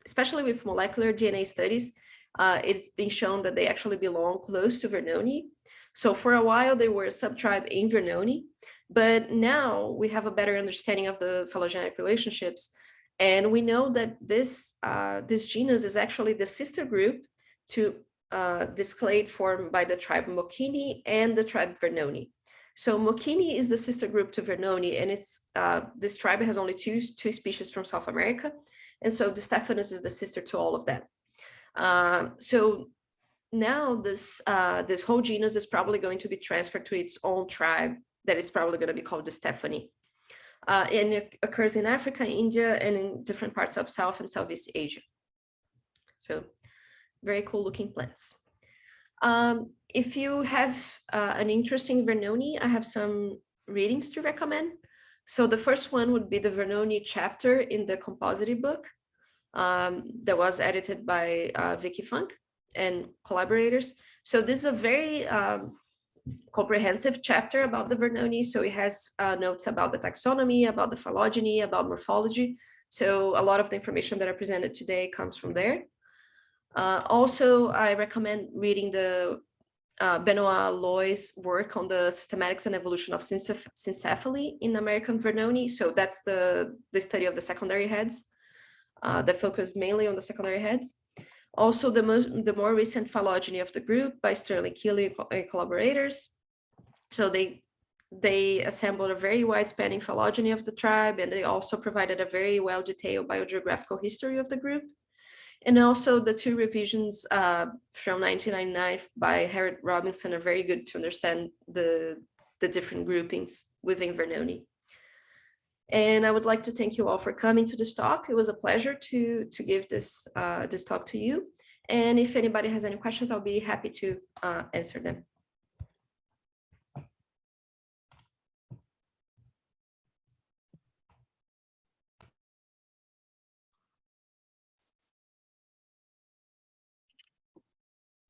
especially with molecular DNA studies, it's been shown that they actually belong close to Vernonieae. So for a while, they were a subtribe in Vernonieae, but now we have a better understanding of the phylogenetic relationships. And we know that this genus is actually the sister group to this clade formed by the tribe Mochini and the tribe Vernonieae. So Mochini is the sister group to Vernonieae, and it's this tribe has only two species from South America. And so the Stephanus is the sister to all of them. So now this whole genus is probably going to be transferred to its own tribe that is probably going to be called the Stephanie. And it occurs in Africa, India, and in different parts of South and Southeast Asia. So very cool looking plants. If you have an interest in Vernonieae, I have some readings to recommend. So the first one would be the Vernonieae chapter in the Composite book that was edited by Vicky Funk and collaborators. So this is a very comprehensive chapter about the Vernonieae. So it has notes about the taxonomy, about the phylogeny, about morphology. So a lot of the information that I presented today comes from there. Also, I recommend reading the Benoit Loy's work on the systematics and evolution of syncephaly in American Vernonieae. So that's the study of the secondary heads that focus mainly on the secondary heads. Also, the more recent phylogeny of the group by Sterling Keeley and collaborators. So they assembled a very wide-spanning phylogeny of the tribe, and they also provided a very well-detailed biogeographical history of the group. And also the two revisions from 1999 by Harriet Robinson are very good to understand the different groupings within Vernonieae. And I would like to thank you all for coming to this talk. It was a pleasure to give this talk to you. And if anybody has any questions, I'll be happy to answer them.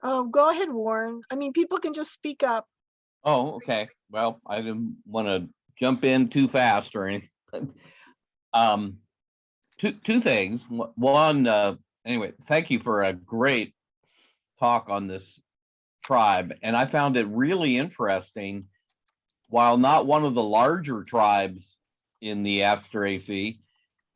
Oh, go ahead, Warren. I mean, people can just speak up. Oh, okay. Well, I didn't want to jump in too fast or anything. Two things. One, anyway, thank you for a great talk on this tribe. And I found it really interesting. While not one of the larger tribes in the Asteraceae,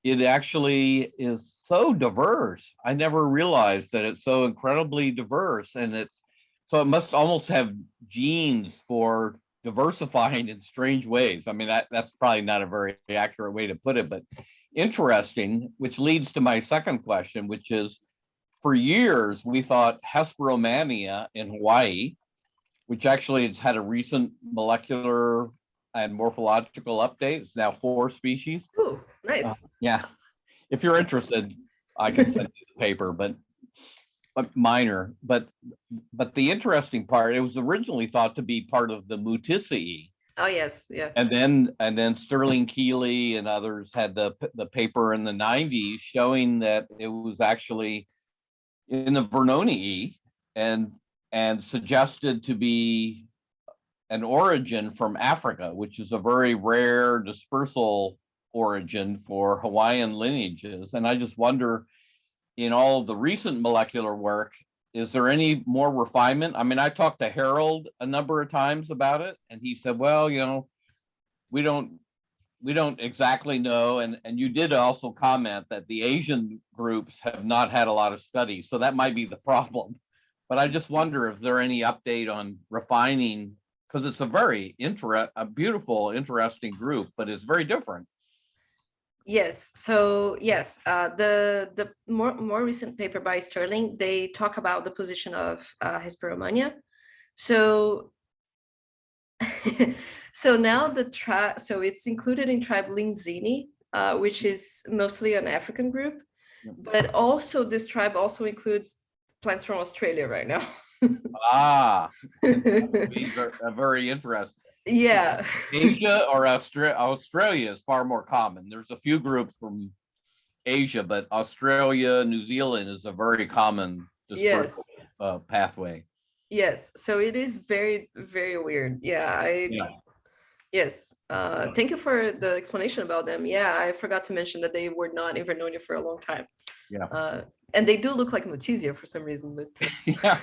it actually is so diverse. I never realized that it's so incredibly diverse, and so it must almost have genes for diversifying in strange ways. I mean, that's probably not a very accurate way to put it, but interesting, which leads to my second question, which is, for years, we thought Hesperomania in Hawaii, which actually has had a recent molecular and morphological updates. Now 4 species. Ooh, nice. Yeah, if you're interested, I can send you the paper, but minor. But the interesting part, it was originally thought to be part of the Muticeae. Oh yes, yeah. And then Sterling Keeley and others had the paper in the 90s showing that it was actually in the Vernonieae and suggested to be an origin from Africa, which is a very rare dispersal origin for Hawaiian lineages. And I just wonder, in all of the recent molecular work, is there any more refinement? I mean, I talked to Harold a number of times about it, and he said, well, we don't exactly know. And you did also comment that the Asian groups have not had a lot of studies, so that might be the problem. But I just wonder if there any update on refining, because it's a very beautiful, interesting group, but it's very different. Yes. So yes, the more recent paper by Sterling, they talk about the position of Hesperomania. So so now the tribe, so it's included in tribe Linzini, which is mostly an African group, but also this tribe also includes plants from Australia right now. Very interesting. Yeah. Asia or Australia is far more common. There's a few groups from Asia, but Australia, New Zealand is a very common dispersal pathway. Yes, so it is very, very weird. Yes. Thank you for the explanation about them. Yeah, I forgot to mention that they were not in Vernonia for a long time. Yeah. And they do look like Mutizia for some reason. But Yeah.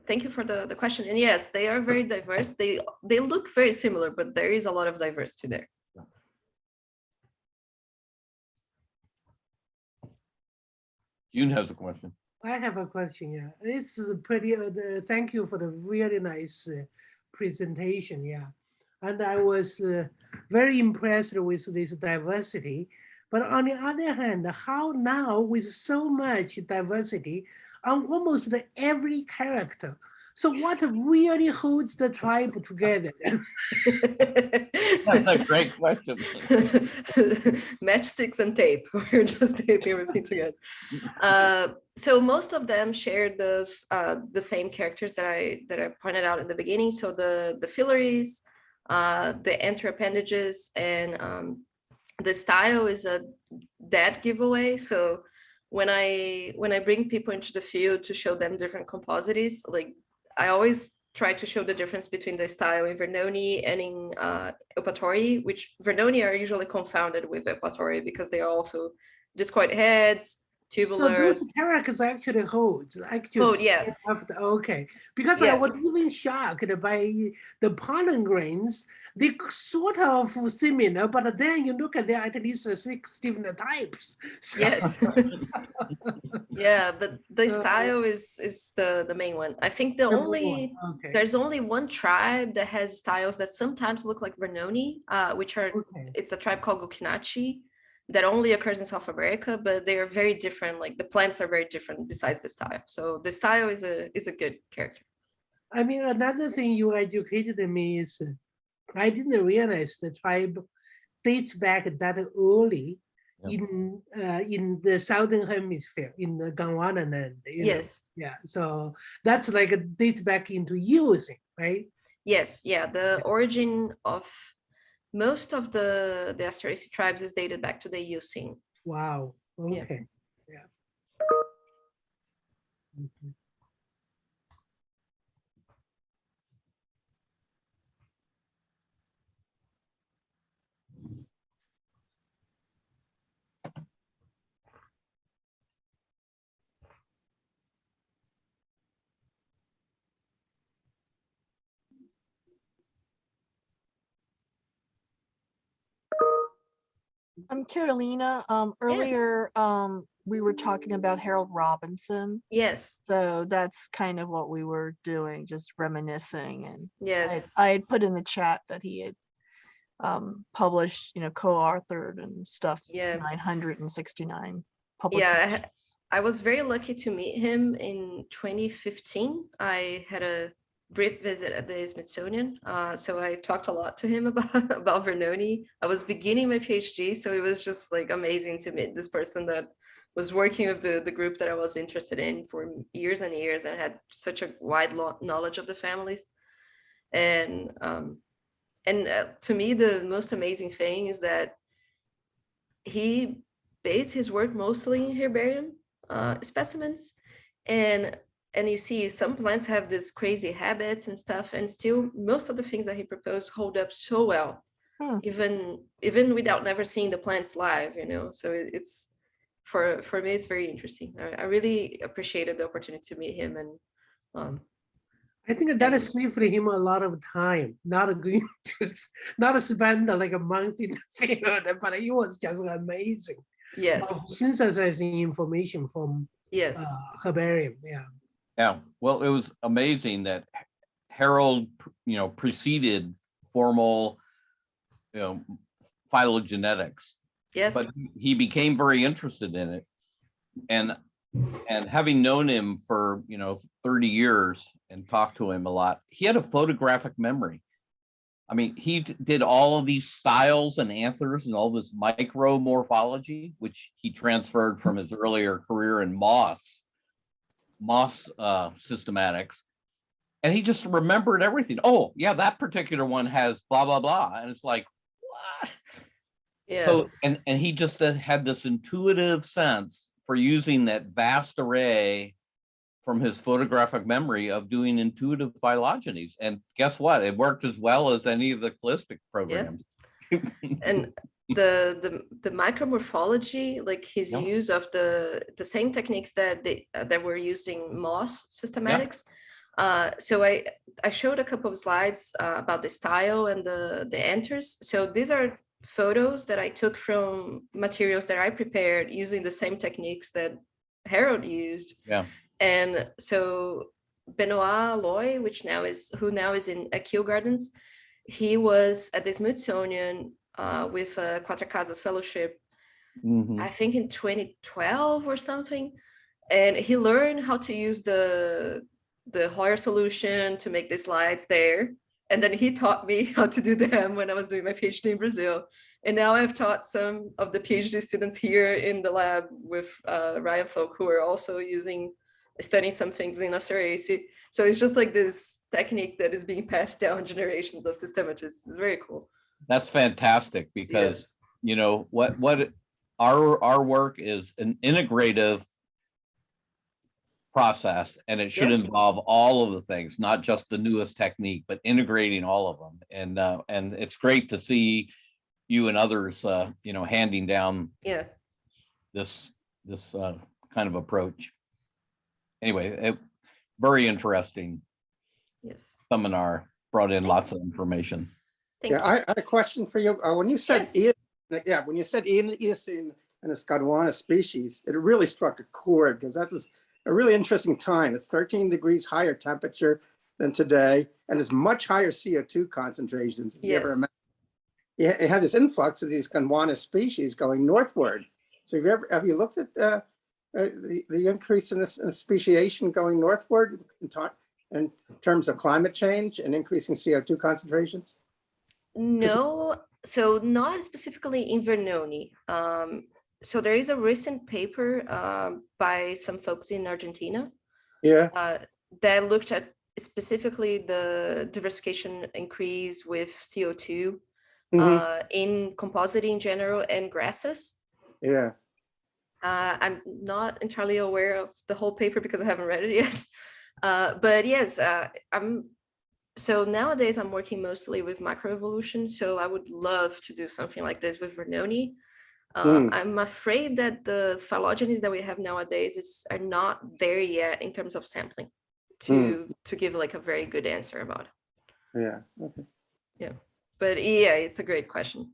Thank you for the question. And yes, they are very diverse. They look very similar, but there is a lot of diversity there. June has a question. I have a question. Yeah, this is pretty. Thank you for the really nice presentation. Yeah, and I was very impressed with this diversity. But on the other hand, how now with so much diversity on almost every character? So what really holds the tribe together? That's a great question. Matchsticks and tape. We're just taping everything together. So most of them share those the same characters that I pointed out in the beginning. So the filaries, the anteroappendages, and the style is a dead giveaway. So when I bring people into the field to show them different composites, like I always try to show the difference between the style in Vernonieae and in Eupatorii, which Vernonieae are usually confounded with Eupatorii because they are also discoid heads, tubular. So those characters actually hold. Yeah. Okay, because I was even shocked by the pollen grains. They sort of similar, but then you look at there at least 6 different types. So. Yes. Yeah, but the style is the main one. I think there's only one tribe that has styles that sometimes look like Vernonieae, which are it's a tribe called Gukinachi that only occurs in South America, but they are very different. Like the plants are very different besides the style. So the style is a good character. I mean, another thing you educated me is I didn't realize the tribe dates back that early in the southern hemisphere, in the Gondwana land. Yes. Yeah. So that's like a dates back into Eocene, right? Yes. Yeah. The origin of most of the Asteraceae tribes is dated back to the Eocene. Wow. Okay. Yeah. Mm-hmm. Carolina, earlier we were talking about Harold Robinson. Yes. So that's kind of what we were doing, just reminiscing. And yes, I had put in the chat that he had published, co-authored and stuff, 969 publications. Yeah, I was very lucky to meet him in 2015. I had a brief visit at the Smithsonian. So I talked a lot to him about Vernonieae. I was beginning my PhD, so it was just like amazing to meet this person that was working with the group that I was interested in for years and years, and had such a wide knowledge of the families. And to me, the most amazing thing is that he based his work mostly in herbarium specimens, and you see some plants have these crazy habits and stuff, and still most of the things that he proposed hold up so well, even without never seeing the plants live, you know. So it's for me, it's very interesting. I really appreciated the opportunity to meet him, and I think that is saved him a lot of time, not going to not spend like a month in the field, but he was just amazing. Yes. Synthesizing information from herbarium. Yeah. Well, it was amazing that Harold, preceded formal, phylogenetics. Yes. But he became very interested in it. And having known him for, 30 years and talked to him a lot, he had a photographic memory. I mean, he did all of these styles and anthers and all this micro morphology, which he transferred from his earlier career in moss systematics. And he just remembered everything. Oh, yeah, that particular one has blah, blah, blah. And it's like, what? Yeah. So, and he just had this intuitive sense for using that vast array from his photographic memory of doing intuitive phylogenies. And guess what? It worked as well as any of the CLISTIC programs. Yeah. And the micromorphology, like his use of the same techniques that were used in moss systematics. So I showed a couple of slides about the style and the anthers. So these are photos that I took from materials that I prepared using the same techniques that Harold used. Yeah. And so Benoit Loy, who now is at Kew Gardens, he was at the Smithsonian with a Quatro Casas Fellowship, I think in 2012 or something. And he learned how to use the Hoyer solution to make the slides there. And then he taught me how to do them when I was doing my PhD in Brazil. And now I've taught some of the PhD students here in the lab with Ryan Folk, who are also studying some things in Asteraceae. So it's just like this technique that is being passed down generations of systematists. It's very cool. That's fantastic, because what our work is an integrative process, and it should involve all of the things, not just the newest technique, but integrating all of them. And it's great to see you and others handing down this kind of approach. Anyway, very interesting seminar, brought in lots of information. I had a question for you. When you said when you said Eocene and the Gondwana species, it really struck a chord, because that was a really interesting time. It's 13 degrees higher temperature than today, and it's much higher CO2 concentrations. If you ever imagine. It had this influx of these Gondwana species going northward. So have you looked at the increase in this speciation going northward in terms of climate change and increasing CO2 concentrations? No, so not specifically in Vernonieae. So there is a recent paper by some folks in Argentina that looked at specifically the diversification increase with CO2 in compositing in general and grasses. I'm not entirely aware of the whole paper because I haven't read it yet. But yes, so nowadays I'm working mostly with microevolution. So I would love to do something like this with Vernonieae. I'm afraid that the phylogenies that we have nowadays are not there yet in terms of sampling to give like a very good answer about it. Yeah. But it's a great question.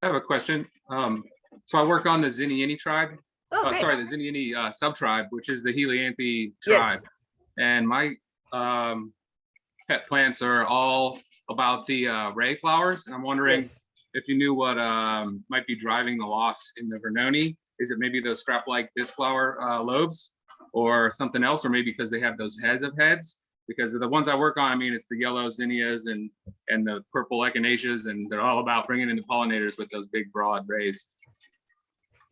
I have a question. So I work on the Zinniini tribe. The Zinniini subtribe, which is the Helianthe tribe. And my pet plants are all about the ray flowers. And I'm wondering if you knew what might be driving the loss in the Vernonieae. Is it maybe those strap-like disc flower lobes? or something else, or maybe because they have those heads of heads. Because the ones I work on, I mean, it's the yellow zinnias and the purple echinaceas, and they're all about bringing in the pollinators with those big broad rays.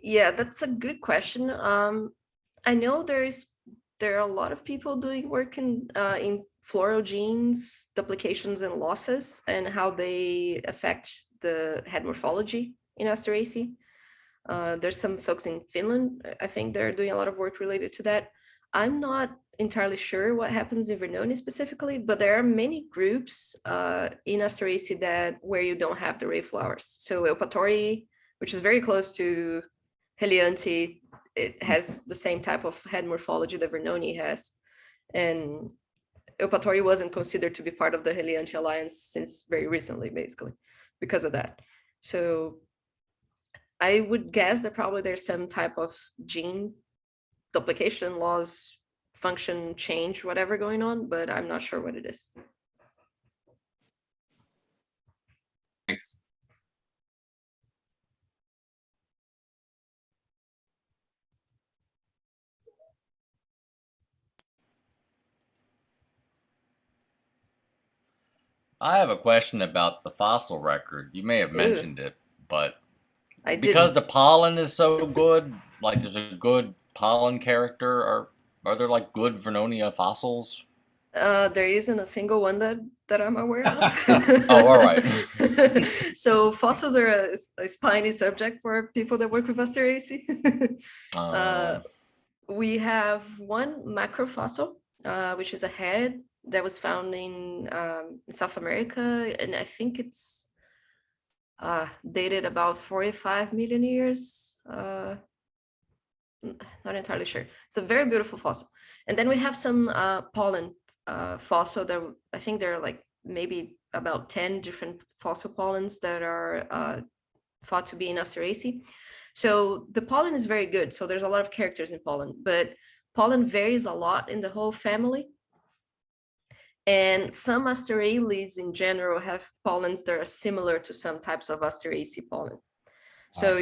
Yeah, that's a good question. I know there are a lot of people doing work in floral genes, duplications and losses, and how they affect the head morphology in Asteraceae. There's some folks in Finland, I think they're doing a lot of work related to that. I'm not entirely sure what happens in Vernonieae specifically, but there are many groups in Asteraceae where you don't have the ray flowers. So Eupatori, which is very close to Helianthi, it has the same type of head morphology that Vernonieae has. And Eupatori wasn't considered to be part of the Helianthi alliance since very recently, basically, because of that. So I would guess that probably there's some type of gene duplication, loss, function change, whatever going on, but I'm not sure what it is. Thanks. I have a question about the fossil record. You may have mentioned it, but because the pollen is so good, like there's a good pollen character, are there like good Vernonia fossils? There isn't a single one that I'm aware of. Oh, all right. So fossils are a spiny subject for people that work with Asteraceae. We have one macrofossil, which is a head that was found in South America, and I think it's dated about 45 million years. Not entirely sure. It's a very beautiful fossil. And then we have some pollen fossil that I think there are like maybe about 10 different fossil pollens that are thought to be in Asteraceae. So the pollen is very good. So there's a lot of characters in pollen, but pollen varies a lot in the whole family. And some Asteraceae in general have pollens that are similar to some types of Asteraceae pollen. So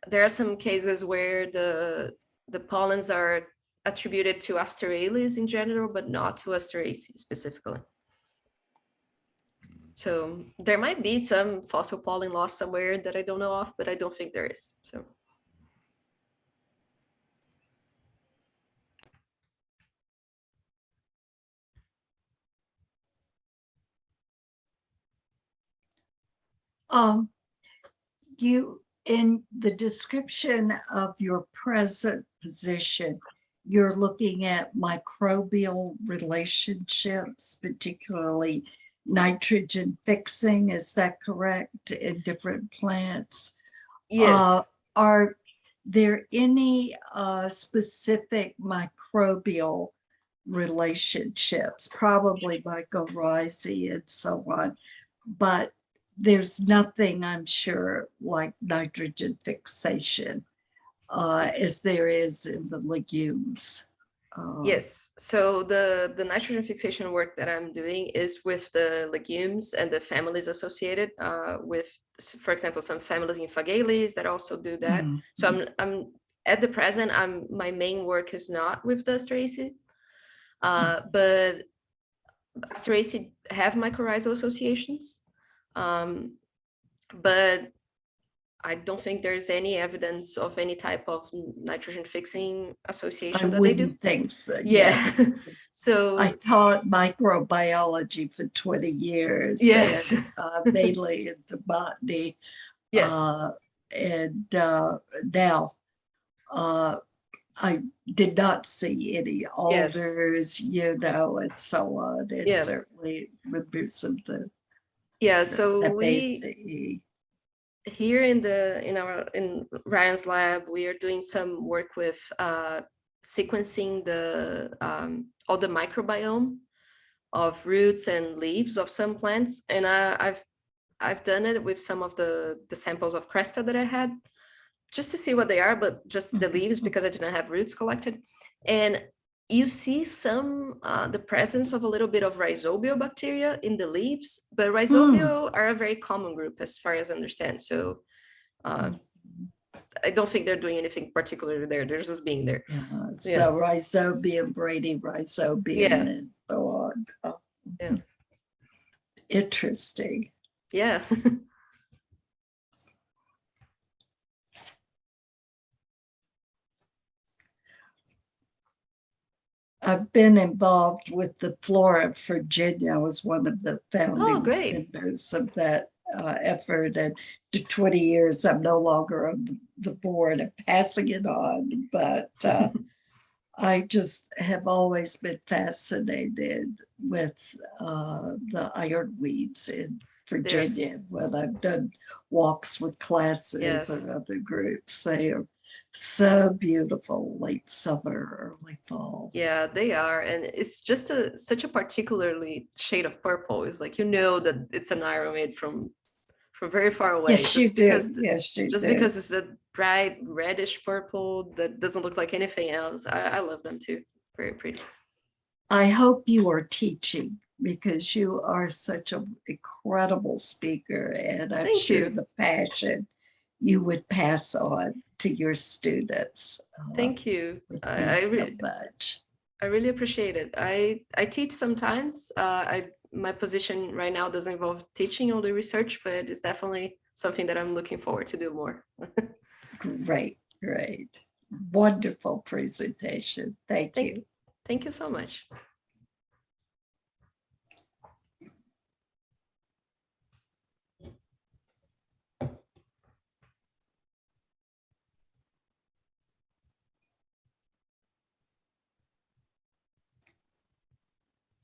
there are some cases where the pollens are attributed to Asteraceae in general, but not to Asteraceae specifically. So there might be some fossil pollen loss somewhere that I don't know of, but I don't think there is. So. You, in the description of your present position, you're looking at microbial relationships, particularly nitrogen fixing. Is that correct, in different plants? Yes. Are there any specific microbial relationships, probably mycorrhizae and so on, but there's nothing, I'm sure, like nitrogen fixation as there is in the legumes. Yes, so the nitrogen fixation work that I'm doing is with the legumes and the families associated with, for example, some families in Phagales that also do that. Mm-hmm. So I'm at the present, my main work is not with the Asteraceae, but Asteraceae have mycorrhizal associations. But I don't think there's any evidence of any type of nitrogen fixing association that they do. I wouldn't think so. Yeah. Yes. So I taught microbiology for 20 years. Yes. And, mainly into botany. Yes. And now I did not see any alders, you know, and so on. It certainly removes something. Yeah, so we here in Ryan's lab, we are doing some work with sequencing the all the microbiome of roots and leaves of some plants, and I've done it with some of the samples of Cresta that I had, just to see what they are, but just the leaves because I didn't have roots collected, and you see some the presence of a little bit of rhizobio bacteria in the leaves, but rhizobio are a very common group as far as I understand. So I don't think they're doing anything particular there. They're just being there. So rhizobium, Brady rhizobium, and so on. Oh, yeah. Interesting. Yeah. I've been involved with the Flora of Virginia. I was one of the founding members of that effort. And to 20 years, I'm no longer on the board of passing it on, but I just have always been fascinated with the ironweeds in Virginia when I've done walks with classes or other groups. They are so beautiful late summer, early fall. Yeah, they are. And it's just such a particularly shade of purple. It's like, you know that it's an ironweed from very far away. Yes, you do. Yes, you just do. because it's a bright reddish purple that doesn't look like anything else. I love them too. Very pretty. I hope you are teaching because you are such an incredible speaker, and I'm sure the passion you would pass on to your students. Thank you. I really appreciate it. I teach sometimes. My position right now doesn't involve teaching all the research, but it's definitely something that I'm looking forward to do more. Great. Wonderful presentation. Thank you. Thank you so much.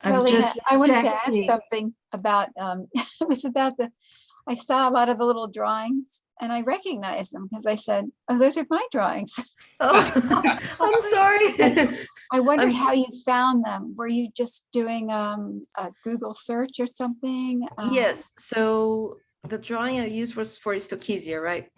Carolina, I wanted to ask something about, it was about I saw a lot of the little drawings and I recognized them because I said, oh, those are my drawings. Oh, I'm sorry. I wondered how you found them. Were you just doing a Google search or something? Yes. So the drawing I used was for Stochisia, right?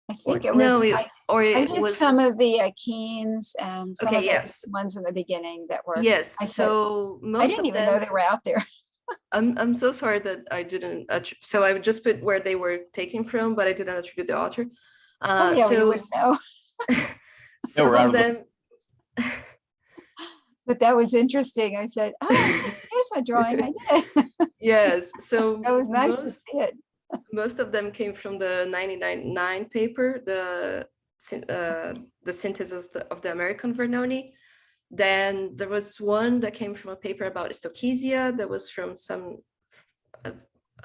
I think it was. No, I did some of the Achenes and some of the ones in the beginning that were. Yes. So I didn't even know they were out there. I'm so sorry that I didn't. So I would just put where they were taken from, but I didn't attribute the author. So you wouldn't know. Some of them. But that was interesting. I said, "Oh, here's a drawing I did." Yes. So that was nice to see it. Most of them came from the 1999 paper, the synthesis of the American Vernonieae. Then there was one that came from a paper about Stochisia that was from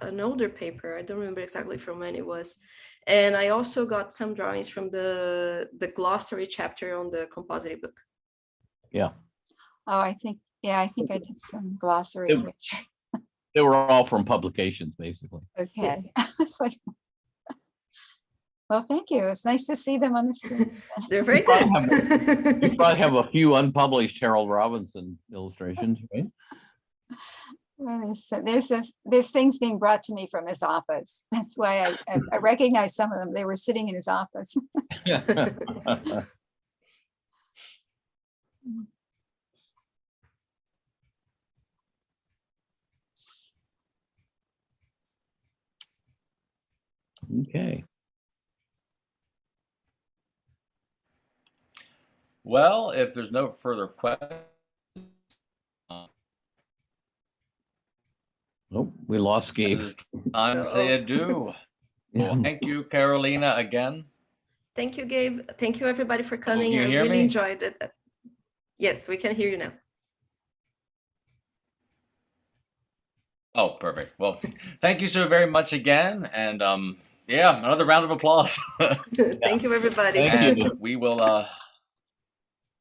an older paper. I don't remember exactly from when it was. And I also got some drawings from the glossary chapter on the composite book. Yeah. Oh, I think I did some glossary. They were all from publications, basically. Okay. Yes. It's like, well, thank you. It's nice to see them on the screen. They're very good. You probably have a few unpublished Harold Robinson illustrations, right? Well, there's things being brought to me from his office. That's why I recognize some of them. They were sitting in his office. Okay. Well, if there's no further questions. Nope, we lost Gabe. This is time to say adieu. Well, thank you, Carolina, again. Thank you, Gabe. Thank you, everybody, for coming. I really enjoyed it. Yes, we can hear you now. Oh, perfect. Well, thank you so very much again. And yeah, another round of applause. Thank you, everybody. Thank you. We will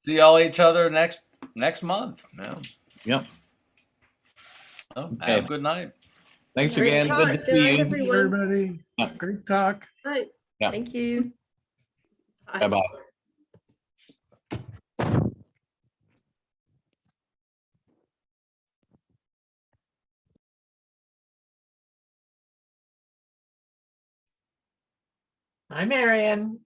see all each other next month. Yeah. Yep. Oh, okay. Have a good night. Thanks again. Good to see you. Everybody. Great talk. Bye. Yeah. Thank you. Bye-bye. Hi, Marion.